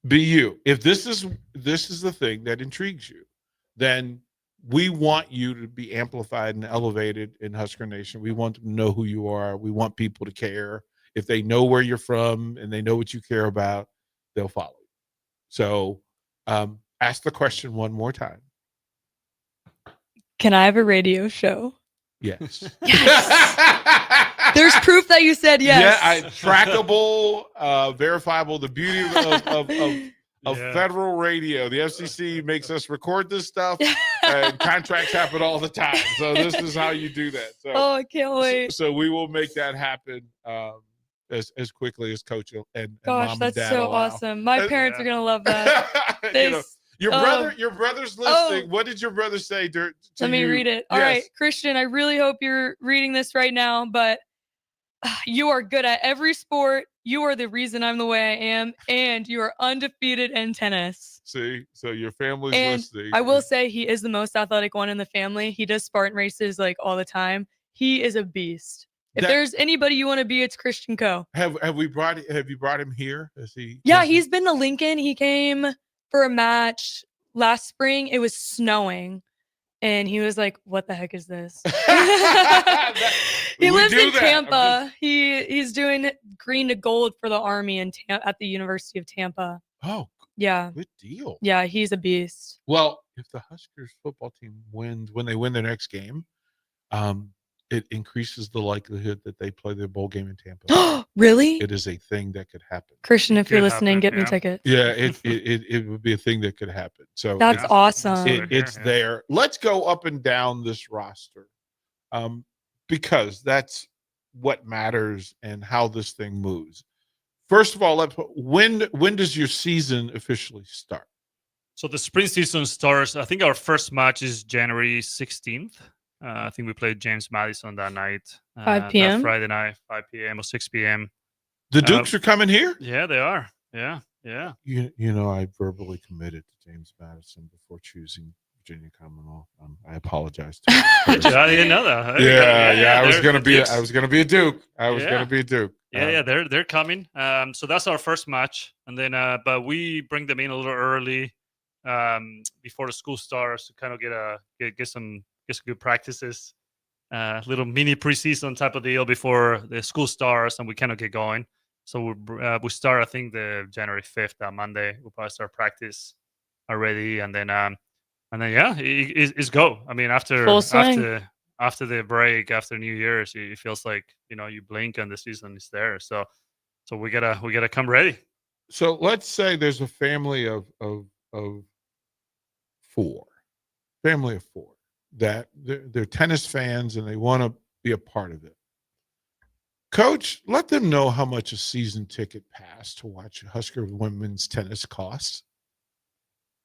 S8: Be you. If this is the thing that intrigues you, then we want you to be amplified and elevated in Husker Nation. We want them to know who you are. We want people to care. If they know where you're from and they know what you care about, they'll follow you. So ask the question one more time.
S11: Can I have a radio show?
S8: Yes.
S11: There's proof that you said yes.
S8: Yeah, trackable, verifiable. The beauty of federal radio. The FCC makes us record this stuff, and contracts happen all the time. So this is how you do that. So,
S11: oh, I can't wait.
S8: So we will make that happen as quickly as Coach and
S11: Gosh,
S8: Mom
S11: that's
S8: and Dad
S11: so
S8: allow.
S11: awesome. My parents are gonna love that.
S8: Your brother's listening. What did your brother say?
S11: Let me read it. All right, Christian, I really hope you're reading this right now, but you are good at every sport. You are the reason I'm the way I am, and you are undefeated in tennis.
S8: See, so your family's
S11: And
S8: listening.
S11: I will say he is the most athletic one in the family. He does Spartan races like all the time. He is a beast. If there's anybody you want to be, it's Christian Coe.
S8: Have you brought him here?
S11: Yeah, he's been to Lincoln. He came for a match last spring. It was snowing. And he was like, "What the heck is this?" He lives in Tampa. He's doing green to gold for the Army at the University of Tampa.
S8: Oh,
S11: yeah,
S8: good deal.
S11: Yeah, he's a beast.
S8: Well, if the Huskers football team wins when they win their next game, it increases the likelihood that they play their bowl game in Tampa.
S11: Really?
S8: It is a thing that could happen.
S11: Christian, if you're listening, get me tickets.
S8: Yeah, it would be a thing that could happen. So
S11: that's awesome.
S8: It's there. Let's go up and down this roster, because that's what matters and how this thing moves. First of all, when does your season officially start?
S10: So the spring season starts. I think our first match is January 16th. I think we played James Madison that night.
S11: 5 p.m.
S10: That Friday night, 5 p.m. or 6 p.m.
S8: The Dukes are coming here?
S10: Yeah, they are. Yeah.
S8: You know, I verbally committed to James Madison before choosing Virginia Commonwealth. I apologize to you.
S10: I didn't know that.
S8: Yeah. I was gonna be a Duke.
S10: Yeah, they're coming. So that's our first match, and then but we bring them in a little early, before the school starts to kind of get some good practices, little mini preseason type of deal before the school starts, and we kind of get going. So we start, I think, the January 5th, that Monday. We'll probably start practice already, and then it's go. I mean, after the break, after New Year's, it feels like, you blink and the season is there. So we gotta come ready.
S8: So let's say there's a family of four that they're tennis fans and they want to be a part of it. Coach, let them know how much a season ticket pass to watch Husker women's tennis costs.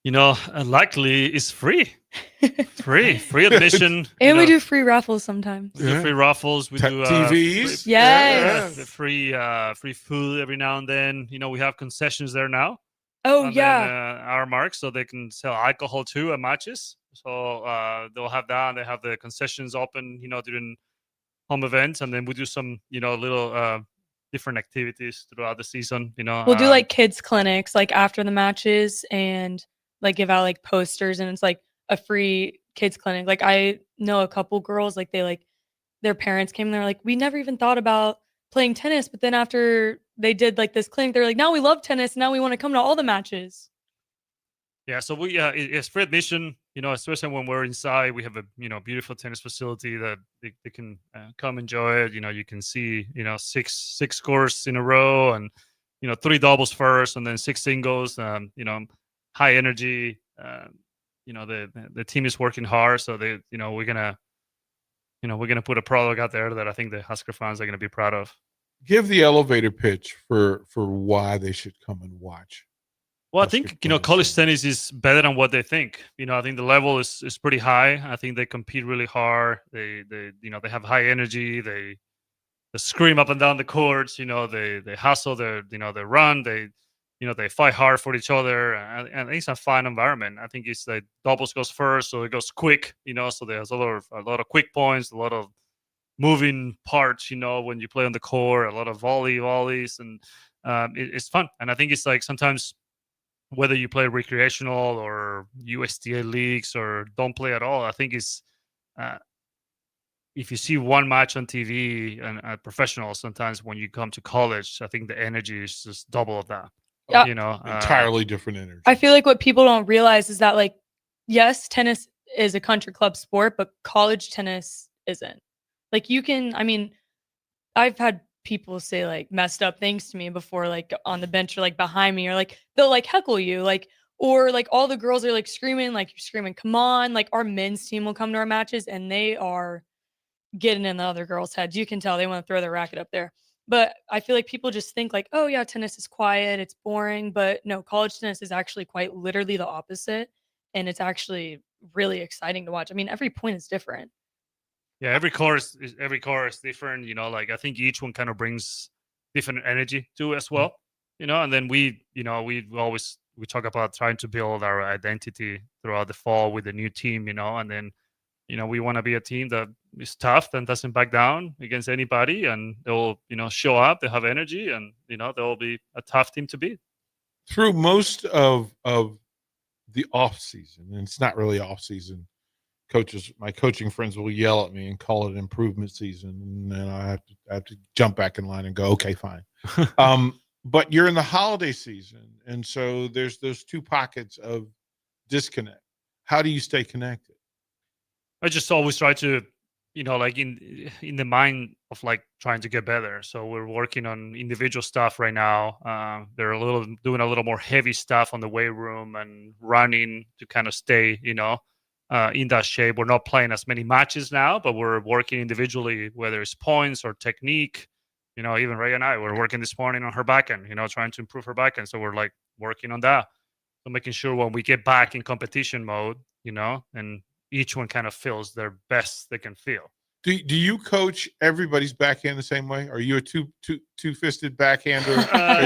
S10: Luckily it's free admission.
S11: And we do free raffles sometimes.
S10: We do free raffles. We do
S8: TVs.
S11: Yes.
S10: Free food every now and then. We have concessions there now.
S11: Oh,
S10: and
S11: yeah.
S10: then, our marks, so they can sell alcohol too at matches. So they'll have that, and they have the concessions open, during home events, and then we do some, little different activities throughout the season.
S11: We'll do like kids clinics, like after the matches, and like give out like posters, and it's like a free kids clinic. Like I know a couple girls, like their parents came and they're like, we never even thought about playing tennis, but then after they did like this clinic, they're like, now we love tennis. Now we want to come to all the matches.
S10: Yeah, so it's free admission, especially when we're inside. We have a, beautiful tennis facility that they can come enjoy it. You can see, six courts in a row, and, 3 doubles first, and then 6 singles, high energy. The team is working hard. So we're going to put a product out there that I think the Husker fans are going to be proud of.
S8: Give the elevator pitch for why they should come and watch.
S10: Well, I think, college tennis is better than what they think. I think the level is pretty high. I think they compete really hard. They have high energy. They scream up and down the courts. They hustle. They run. They fight hard for each other, and it's a fun environment. I think it's like doubles goes first, so it goes quick. So there's a lot of quick points, a lot of moving parts. When you play on the court, a lot of volleys, and it's fun. And I think it's like sometimes, whether you play recreational or USTA leagues or don't play at all, I think it's if you see one match on TV and at professional, sometimes when you come to college, I think the energy is just double of that.
S11: Yeah.
S8: Entirely different energy.
S11: I feel like what people don't realize is that, like, yes, tennis is a country club sport, but college tennis isn't. Like I've had people say like messed up things to me before, like on the bench or like behind me, or like they'll like heckle you, like, or like all the girls are like screaming, like you're screaming, come on. Like our men's team will come to our matches and they are getting in the other girls' heads. You can tell they want to throw their racket up there. But I feel like people just think like, oh yeah, tennis is quiet, it's boring. But no, college tennis is actually quite literally the opposite. And it's actually really exciting to watch. I mean, every point is different.
S10: Yeah, every course is different. You know, like I think each one kind of brings different energy to it as well. You know, and then we talk about trying to build our identity throughout the fall with the new team. You know, and then we want to be a team that is tough and doesn't back down against anybody, and they'll show up. They have energy, and they'll be a tough team to beat.
S8: Through most of the off season, and it's not really off season. My coaching friends will yell at me and call it improvement season, and then I have to jump back in line and go, okay, fine. But you're in the holiday season, and so there's those two pockets of disconnect. How do you stay connected?
S10: I just always try to, like in the mind of like trying to get better. So we're working on individual stuff right now. They're doing a little more heavy stuff on the weight room and running to kind of stay, in that shape. We're not playing as many matches now, but we're working individually, whether it's points or technique. Even Ray and I were working this morning on her backhand, trying to improve her backhand. So we're like working on that. So making sure when we get back in competition mode, and each one kind of feels their best they can feel.
S8: Do you coach everybody's backhand the same way? Are you a two-fisted backhander?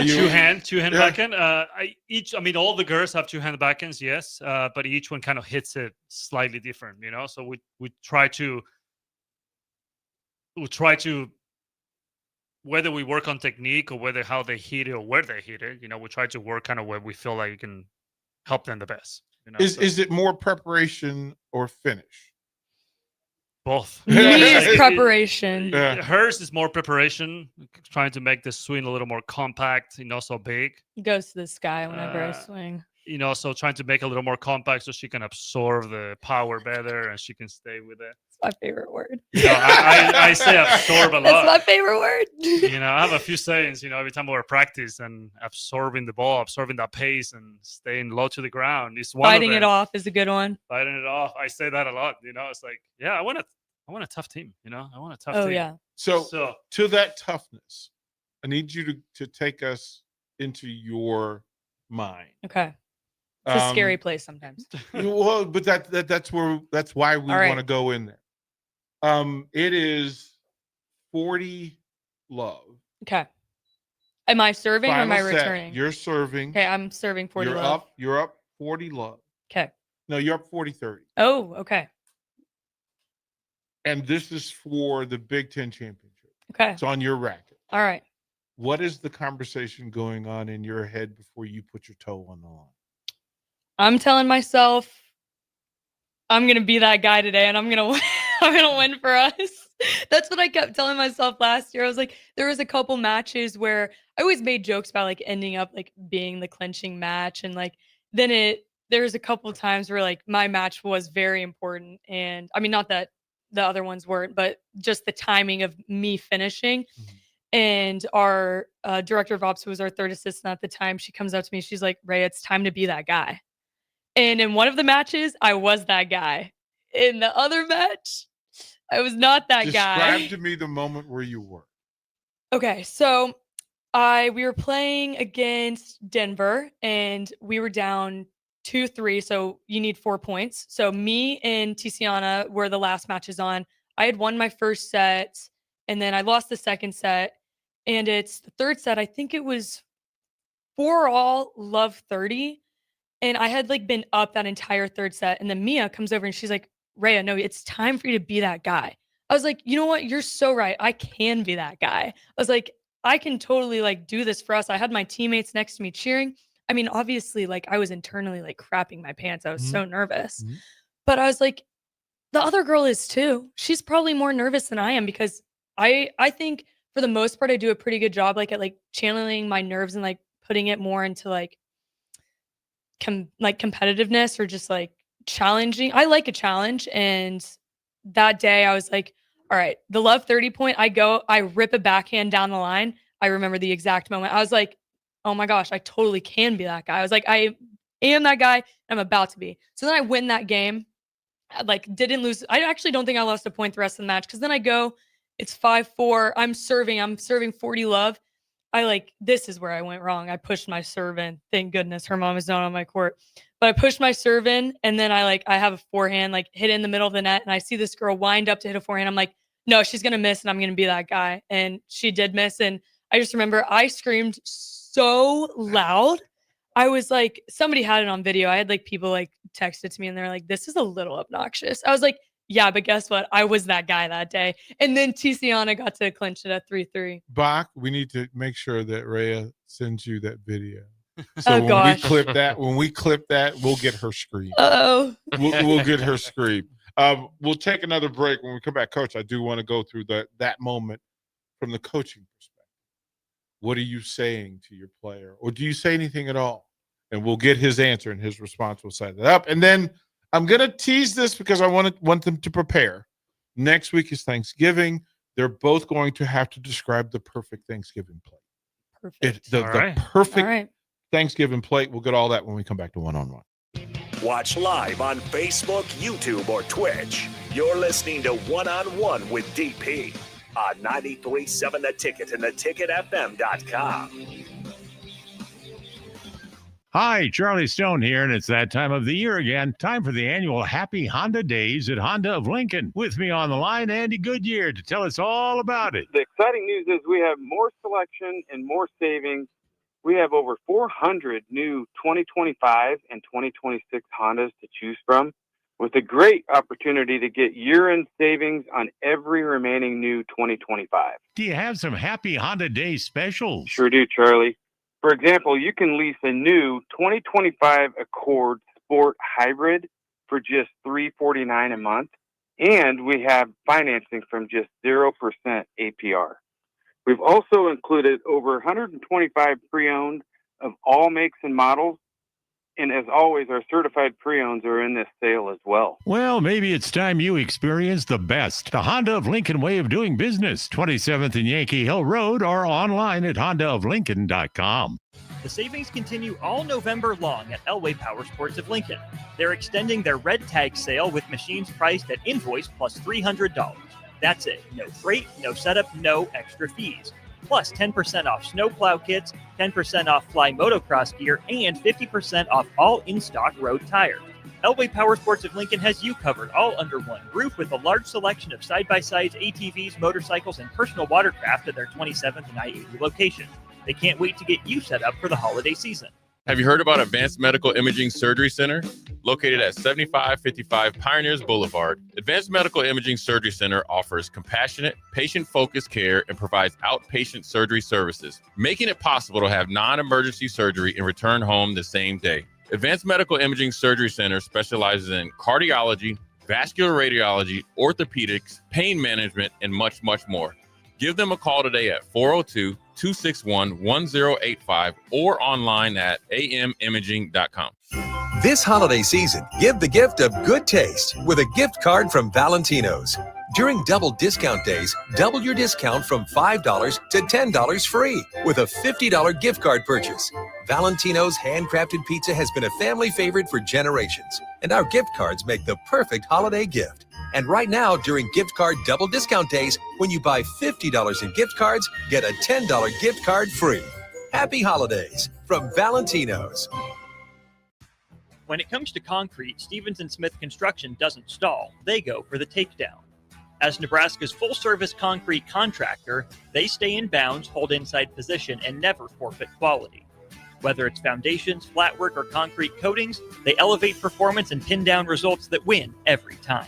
S10: Two-hand backhand. All the girls have two-hand backhands, yes, but each one kind of hits it slightly different, So we try to whether we work on technique or whether how they hit it or where they hit it, we try to work kind of where we feel like you can help them the best.
S8: Is it more preparation or finish?
S10: Both.
S11: Preparation.
S10: Hers is more preparation, trying to make the swing a little more compact, so big.
S11: It goes to the sky whenever I swing.
S10: So trying to make it a little more compact so she can absorb the power better and she can stay with it.
S11: It's my favorite word.
S10: I say absorb a lot.
S11: That's my favorite word.
S10: I have a few sayings, every time we're practice, and absorbing the ball, absorbing that pace and staying low to the ground is one
S11: Fighting
S10: of them.
S11: it off is a good one.
S10: Fighting it off. I say that a lot, it's like, yeah, I want a tough team, I want a tough team.
S11: Oh yeah.
S8: So to that toughness, I need you to take us into your mind.
S11: Okay. It's a scary place sometimes.
S8: Well, but that's why we want to go in there. It is 40 love.
S11: Okay. Am I serving
S8: Final
S11: or am I
S8: set.
S11: returning?
S8: You're serving.
S11: Okay, I'm serving 40 love.
S8: You're up 40 love.
S11: Okay.
S8: No, you're up 40-30.
S11: Oh, okay.
S8: And this is for the Big Ten championship.
S11: Okay.
S8: It's on your racket.
S11: All right.
S8: What is the conversation going on in your head before you put your toe on the line?
S11: I'm telling myself I'm gonna be that guy today, and I'm gonna win for us. That's what I kept telling myself last year. I was like, there was a couple matches where I always made jokes about like ending up like being the clinching match, and like then there was a couple times where like my match was very important, and I mean not that the other ones weren't, but just the timing of me finishing. Mm-hmm. And our director of ops, who was our third assistant at the time, she comes up to me. She's like, Ray, it's time to be that guy. And in one of the matches, I was that guy. In the other match, I was not that guy.
S8: Describe to me the moment where you were.
S11: Okay, so we were playing against Denver, and we were down 2-3, so you need 4 points. So me and Tiziana were the last matches on. I had won my first set, and then I lost the second set. And it's the third set. I think it was 4-all, love 30. And I had like been up that entire third set. And then Mia comes over and she's like, Rhea, no, it's time for you to be that guy. I was like, you know what? You're so right. I can be that guy. I was like, I can totally like do this for us. I had my teammates next to me cheering. I mean, obviously, like I was internally like crapping my pants. I was so nervous. Mm-hmm. But I was like, the other girl is too. She's probably more nervous than I am, because I think for the most part, I do a pretty good job like at like channeling my nerves and like putting it more into like competitiveness or just like challenging. I like a challenge. And that day I was like, All right, the love 30 point, I rip a backhand down the line. I remember the exact moment. I was like, oh my gosh, I totally can be that guy. I was like, I am that guy. I'm about to be. So then I win that game. I didn't lose. I actually don't think I lost a point the rest of the match, because then I go, it's 5-4. I'm serving 40 love. This is where I went wrong. I pushed my serve in. Thank goodness her mom is not on my court. But I pushed my serve in, and then I have a forehand, hit in the middle of the net, and I see this girl wind up to hit a forehand. I'm like, no, she's going to miss, and I'm going to be that guy. And she did miss. And I just remember I screamed so loud. I was like, somebody had it on video. I had people text it to me, and they're like, this is a little obnoxious. I was like, yeah, but guess what? I was that guy that day. And then Tiziana got to clinch it at 3-3.
S8: Bach, we need to make sure that Rhea sends you that video. So when we clip that, we'll get her scream.
S11: Oh,
S8: we'll get her scream. We'll take another break. When we come back, Coach, I do want to go through that moment from the coaching perspective. What are you saying to your player? Or do you say anything at all? And we'll get his answer, and his response will set it up. And then I'm going to tease this because I want them to prepare. Next week is Thanksgiving. They're both going to have to describe the perfect Thanksgiving plate.
S11: Perfect.
S8: The perfect Thanksgiving plate. We'll get all that when we come back to One-on-One.
S7: Watch live on Facebook, YouTube, or Twitch. You're listening to One-on-One with DP on 93.7 The Ticket and theticketfm.com.
S12: Hi, Charlie Stone here, and it's that time of the year again. Time for the annual Happy Honda Days at Honda of Lincoln. With me on the line, Andy Goodyear, to tell us all about it.
S13: The exciting news is we have more selection and more savings. We have over 400 new 2025 and 2026 Hondas to choose from, with a great opportunity to get year-end savings on every remaining new 2025.
S12: Do you have some Happy Honda Days specials?
S13: Sure do, Charlie. For example, you can lease a new 2025 Accord Sport Hybrid for just $349 a month, and we have financing from just 0% APR. We've also included over 125 pre-owned of all makes and models, and as always, our certified pre-owns are in this sale as well.
S12: Well, maybe it's time you experience the best. The Honda of Lincoln way of doing business. 27th and Yankee Hill Road, or online at hondaoflincoln.com.
S2: The savings continue all November long at Elway Power Sports of Lincoln. They're extending their red tag sale with machines priced at invoice plus $300. That's it. No freight, no setup, no extra fees. Plus 10% off snowplow kits, 10% off fly motocross gear, and 50% off all in-stock road tires. Elway Power Sports of Lincoln has you covered all under one roof with a large selection of side-by-sides, ATVs, motorcycles, and personal watercraft at their 27th and I-80 location. They can't wait to get you set up for the holiday season.
S14: Have you heard about Advanced Medical Imaging Surgery Center? Located at 7555 Pioneers Boulevard, Advanced Medical Imaging Surgery Center offers compassionate, patient-focused care and provides outpatient surgery services, making it possible to have non-emergency surgery and return home the same day. Advanced Medical Imaging Surgery Center specializes in cardiology, vascular radiology, orthopedics, pain management, and much, much more. Give them a call today at 402-261-1085 or online at amimaging.com.
S21: This holiday season, give the gift of good taste with a gift card from Valentino's. During double discount days, double your discount from $5 to $10 free with a $50 gift card purchase. Valentino's handcrafted pizza has been a family favorite for generations, and our gift cards make the perfect holiday gift. And right now, during gift card double discount days, when you buy $50 in gift cards, get a $10 gift card free. Happy holidays from Valentino's.
S2: When it comes to concrete, Stevens & Smith Construction doesn't stall. They go for the takedown. As Nebraska's full-service concrete contractor, they stay in bounds, hold inside position, and never forfeit quality. Whether it's foundations, flatwork, or concrete coatings, they elevate performance and pin down results that win every time.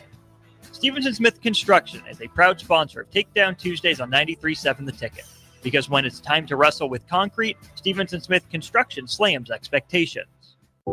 S2: Stevens & Smith Construction is a proud sponsor of Takedown Tuesdays on 93.7 The Ticket. Because when it's time to wrestle with concrete, Stevens & Smith Construction slams expectations.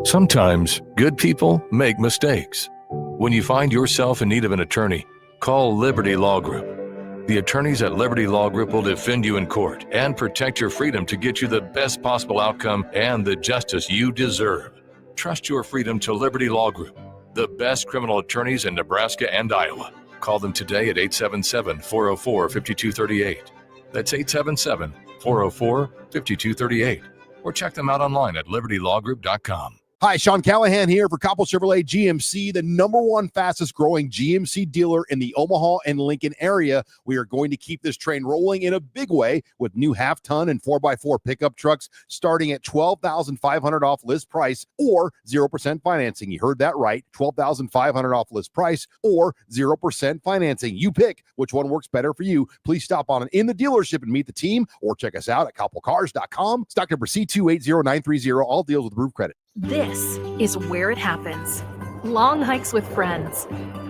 S3: Sometimes good people make mistakes. When you find yourself in need of an attorney, call Liberty Law Group. The attorneys at Liberty Law Group will defend you in court and protect your freedom to get you the best possible outcome and the justice you deserve. Trust your freedom to Liberty Law Group, the best criminal attorneys in Nebraska and Iowa. Call them today at 877-404-5238. That's 877-404-5238. Or check them out online at libertylawgroup.com.
S18: Hi, Sean Callahan here for Coppell Chevrolet GMC, the #1 fastest growing GMC dealer in the Omaha and Lincoln area. We are going to keep this train rolling in a big way with new half-ton and 4x4 pickup trucks starting at $12,500 off list price or 0% financing. You heard that right, $12,500 off list price or 0% financing. You pick which one works better for you. Please stop on in the dealership and meet the team or check us out at coppellcars.com. Stock number C280930. All deals with approved credit.
S1: This is where it happens. Long hikes with friends,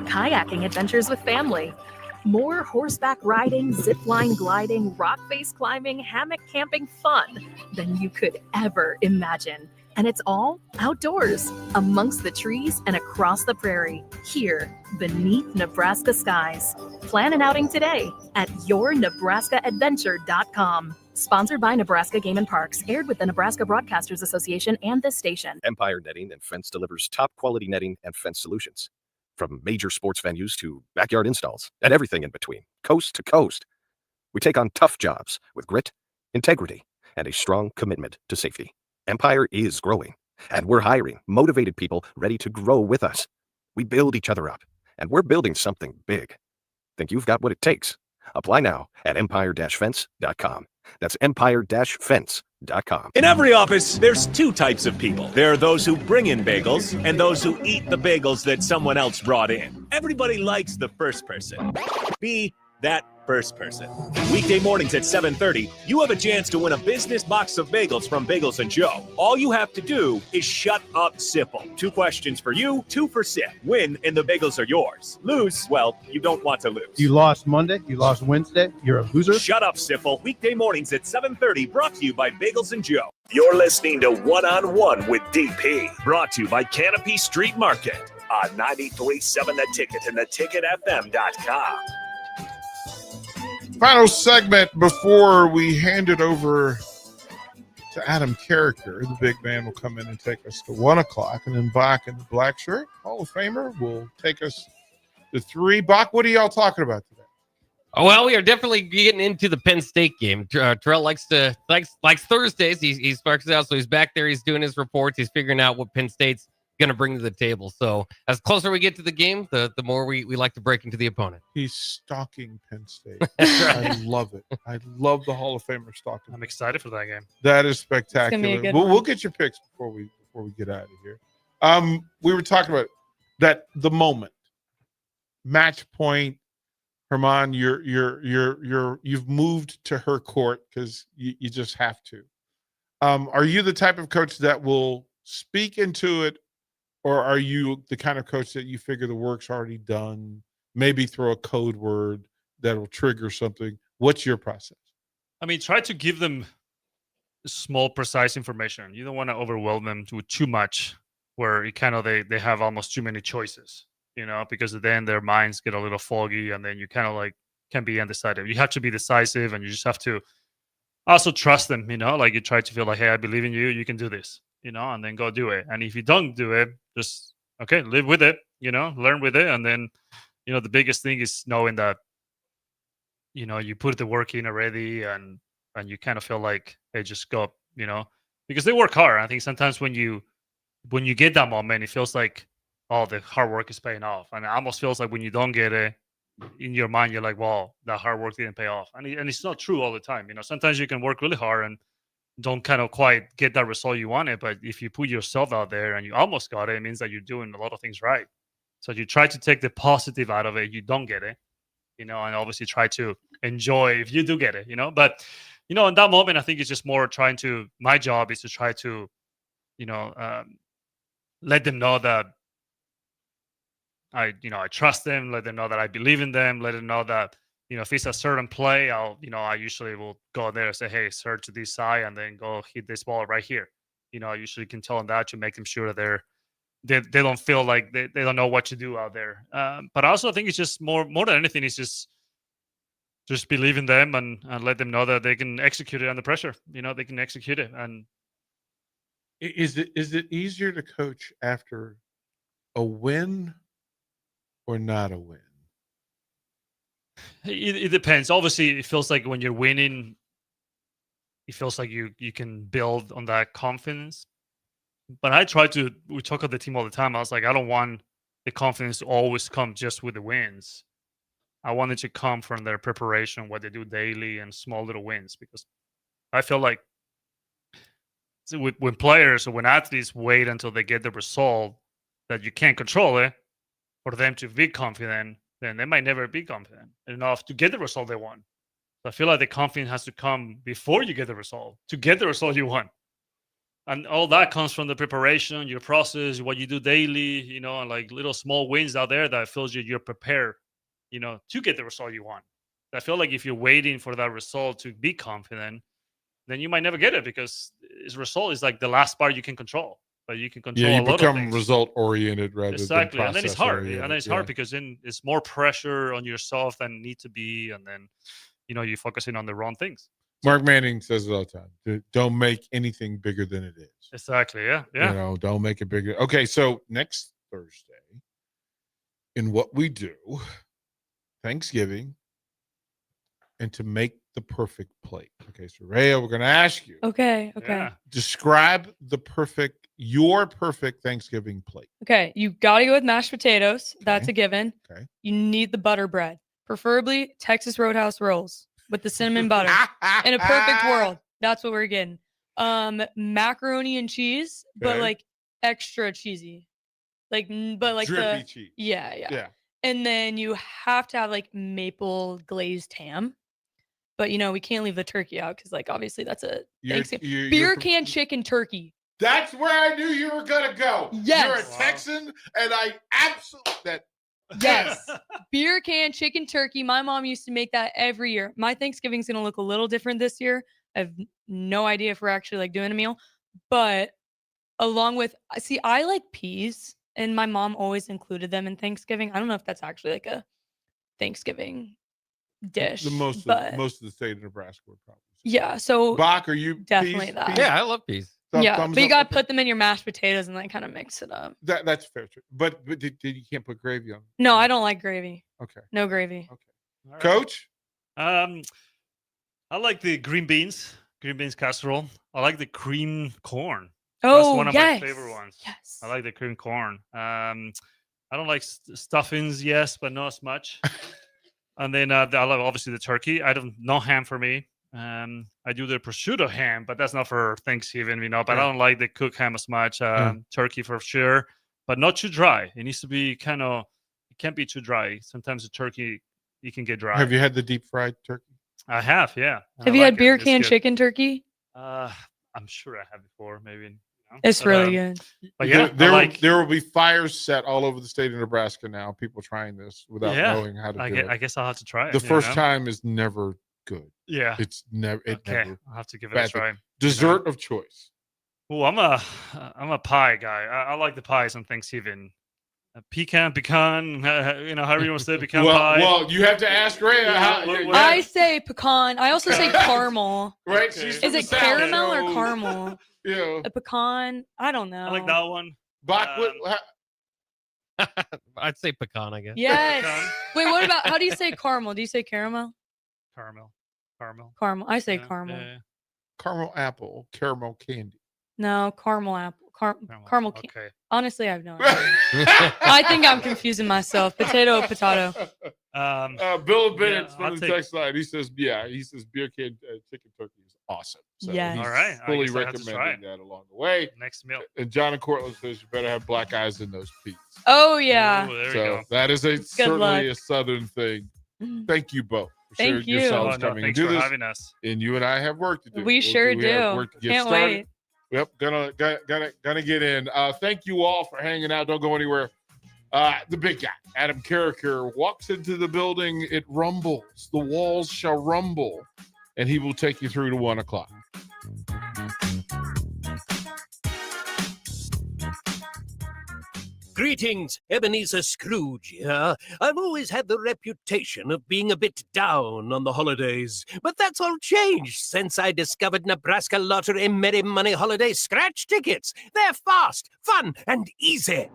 S1: kayaking adventures with family, more horseback riding, zip line gliding, rock face climbing, hammock camping fun than you could ever imagine. And it's all outdoors, amongst the trees and across the prairie, here beneath Nebraska skies. Plan an outing today at yournebraskaadventure.com. Sponsored by Nebraska Game and Parks, aired with the Nebraska Broadcasters Association and this station.
S22: Empire Netting and Fence delivers top quality netting and fence solutions. From major sports venues to backyard installs and everything in between, coast to coast. We take on tough jobs with grit, integrity, and a strong commitment to safety. Empire is growing, and we're hiring motivated people ready to grow with us. We build each other up, and we're building something big. Think you've got what it takes? Apply now at empire-fence.com. That's empire-fence.com.
S7: In every office, there's two types of people. There are those who bring in bagels and those who eat the bagels that someone else brought in. Everybody likes the first person. Be that first person. Weekday mornings at 7:30, you have a chance to win a business box of bagels from Bagels & Joe. All you have to do is shut up, Sipple. 2 questions for you, 2 for Sip. Win and the bagels are yours. Lose, well, you don't want to lose.
S23: You lost Monday, you lost Wednesday, you're a loser.
S7: Shut up, Sipple. Weekday mornings at 7:30, brought to you by Bagels & Joe. You're listening to One-on-One with DP, brought to you by Canopy Street Market on 93.7 The Ticket and theticketfm.com.
S8: Final segment before we hand it over to Adam Carricker. The big man will come in and take us to 1 o'clock, and then Bach in the black shirt, Hall of Famer, will take us to 3. Bach, what are y'all talking about today?
S9: Oh, well, we are definitely getting into the Penn State game. Terrell likes Thursdays. He sparks it out, so he's back there. He's doing his reports. He's figuring out what Penn State's going to bring to the table. So as closer we get to the game, the more we like to break into the opponent.
S8: He's stalking Penn State. I love it. I love the Hall of Famer stalking.
S10: I'm excited for that game.
S8: That is spectacular. We'll get your picks before we get out of here. We were talking about that the moment, match point. Herman, you've moved to her court because you just have to. Are you the type of coach that will speak into it? Or are you the kind of coach that you figure the work's already done, maybe throw a code word that'll trigger something? What's your process?
S10: I mean, try to give them small, precise information. You don't want to overwhelm them with too much where you kind of they have almost too many choices, because then their minds get a little foggy and then you kind of like can be undecided. You have to be decisive and you just have to also trust them, like you try to feel like, hey, I believe in you, you can do this. And then go do it. And if you don't do it, just, okay, live with it, learn with it. And then, the biggest thing is knowing that, you put the work in already and you kind of feel like, hey, just go, because they work hard. I think sometimes when you get that moment, it feels like, oh, the hard work is paying off. And it almost feels like when you don't get it in your mind, you're like, well, that hard work didn't pay off. And it's not true all the time. Sometimes you can work really hard and don't kind of quite get that result you wanted, but if you put yourself out there and you almost got it, it means that you're doing a lot of things right. So you try to take the positive out of it, you don't get it, and obviously try to enjoy if you do get it, but in that moment, I think it's just more my job is to try to, let them know that I trust them, let them know that I believe in them, let them know that, if it's a certain play, I usually will go there and say, hey, search to this side and then go hit this ball right here. I usually can tell them that to make them sure that they don't feel like they don't know what to do out there. But I also think it's just more than anything, it's just believe in them and let them know that they can execute it under pressure. They can execute it. And
S8: is it easier to coach after a win or not a win?
S10: It depends. Obviously, it feels like when you're winning, it feels like you can build on that confidence. But we talk of the team all the time. I was like, I don't want the confidence to always come just with the wins. I want it to come from their preparation, what they do daily, and small little wins. Because I feel like when players or when athletes wait until they get the result that you can't control it, for them to be confident, then they might never be confident enough to get the result they want. So I feel like the confidence has to come before you get the result, to get the result you want. And all that comes from the preparation, your process, what you do daily, and like little small wins out there that feels you're prepared, to get the result you want. I feel like if you're waiting for that result to be confident, then you might never get it, because its result is like the last part you can control. But you can control
S8: you
S10: a lot of
S8: become
S10: things.
S8: result oriented rather
S10: Exactly.
S8: than
S10: And then it's
S8: process
S10: hard.
S8: oriented.
S10: And then it's hard because then it's more pressure on yourself than need to be. And then, you're focusing on the wrong things.
S8: Mark Manning says it all the time. Don't make anything bigger than it is.
S10: Exactly. Yeah. Yeah.
S8: Don't make it bigger. Okay. So next Thursday, in what we do, Thanksgiving, and to make the perfect plate. Okay. So Rhea, we're going to ask you.
S11: Okay.
S8: Describe your perfect Thanksgiving plate.
S11: Okay, you gotta go with mashed potatoes. That's a given.
S8: Okay.
S11: You need the butter bread, preferably Texas Roadhouse rolls with the cinnamon butter. In a perfect world, that's what we're getting. Macaroni and cheese, but
S8: Okay.
S11: like extra cheesy, but like
S8: Drippy
S11: the
S8: cheese.
S11: yeah. And then you have to have like maple glazed ham. But we can't leave the turkey out because, like, obviously that's a Thanksgiving. Beer can chicken turkey.
S8: That's where I knew you were gonna go.
S11: Yes.
S8: You're a Texan, and I absolutely
S11: Yes. Beer can chicken turkey. My mom used to make that every year. My Thanksgiving's gonna look a little different this year. I have no idea if we're actually like doing a meal, but along with I like peas, and my mom always included them in Thanksgiving. I don't know if that's actually like a Thanksgiving dish.
S8: Most of the state of Nebraska would probably.
S11: Yeah. So
S8: Bach, are you
S11: definitely
S8: peas?
S11: that?
S9: Yeah, I love peas.
S11: But you
S8: up?
S11: gotta put them in your mashed potatoes and then kind of mix it up.
S8: That's fair. But you can't put gravy on.
S11: No, I don't like gravy.
S8: Okay.
S11: No gravy.
S8: Okay. Coach?
S10: I like the green beans casserole. I like the cream corn. That's one of my favorite ones.
S11: Yes.
S10: I like the cream corn. I don't like stuffings, yes, but not as much. And then I love obviously the turkey. No ham for me. I do the prosciutto ham, but that's not for Thanksgiving, But I don't like the cooked ham as much. Turkey for sure, but not too dry. It needs to be it can't be too dry. Sometimes the turkey, you can get dry.
S8: Have you had the deep fried turkey?
S10: I have, yeah.
S11: Have you had beer can chicken turkey?
S10: I'm sure I have before, maybe.
S11: It's really good.
S10: But yeah,
S8: there will be fires set all over the state of Nebraska now. People trying this without knowing how to do it.
S10: I guess I'll have to try it.
S8: The first time is never good.
S10: Yeah,
S8: it's never. Never.
S10: I'll have to give it a try.
S8: Dessert of choice.
S10: Oh, I'm a pie guy. I like the pies on Thanksgiving. Pecan, however you want to say pecan pie.
S8: Well, you have to ask Ray.
S11: I say pecan. I also say caramel.
S8: Right?
S11: Is it caramel or caramel?
S8: Yeah.
S11: A pecan. I don't know.
S10: I like that one.
S9: I'd say pecan, I guess.
S11: Yes. Wait, what about? How do you say caramel? Do you say caramel?
S10: Caramel.
S11: Caramel. I say caramel.
S8: Caramel apple, caramel candy.
S11: No, caramel apple. Caramel candy.
S10: Okay.
S11: Honestly, I have no idea. I think I'm confusing myself. Potato.
S8: Bill Bennett from the text line. He says beer can chicken turkey is awesome. So
S11: yes.
S8: he's
S10: all right.
S8: fully recommending that along the way.
S10: Next meal.
S8: And John and Cortland says you better have black eyes in those peas.
S11: Oh yeah.
S10: Ooh, there you
S8: So
S10: go.
S8: that is certainly a Southern thing. Thank you both for sharing yourselves coming
S10: thanks
S8: and do
S10: for
S8: this.
S10: having us.
S8: And you and I have work to do.
S11: We sure
S8: We have work to get
S11: Can't
S8: started.
S11: wait.
S8: Yep, gonna get in. Thank you all for hanging out. Don't go anywhere. The big guy, Adam Carricker, walks into the building. It rumbles. The walls shall rumble, and he will take you through to 1 o'clock.
S4: Greetings, Ebenezer Scrooge here. I've always had the reputation of being a bit down on the holidays, but that's all changed since I discovered Nebraska Lottery Merry Money Holiday Scratch tickets. They're fast, fun, and easy.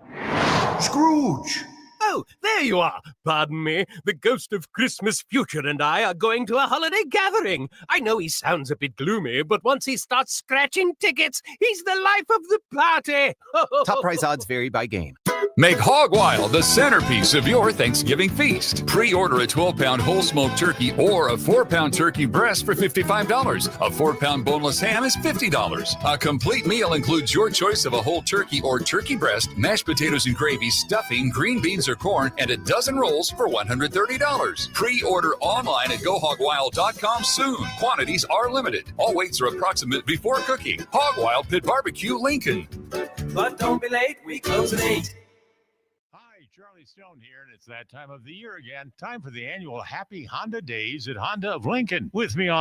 S5: Scrooge!
S4: Oh, there you are. Pardon me. The ghost of Christmas future and I are going to a holiday gathering. I know he sounds a bit gloomy, but once he starts scratching tickets, he's the life of the party.
S5: Top prize odds vary by game.
S15: Make Hog Wild the centerpiece of your Thanksgiving feast. Pre-order a 12-pound whole smoked turkey or a 4-pound turkey breast for $55. A 4-pound boneless ham is $50. A complete meal includes your choice of a whole turkey or turkey breast, mashed potatoes and gravy, stuffing, green beans or corn, and a dozen rolls for $130. Pre-order online at GoHogWild.com soon. Quantities are limited. All weights are approximate before cooking. Hog Wild Pit Barbecue, Lincoln.
S16: But don't be late, we close at 8.
S12: Charlie Stone here, and it's that time of the year again. Time for the annual Happy Honda Days at Honda of Lincoln. With me on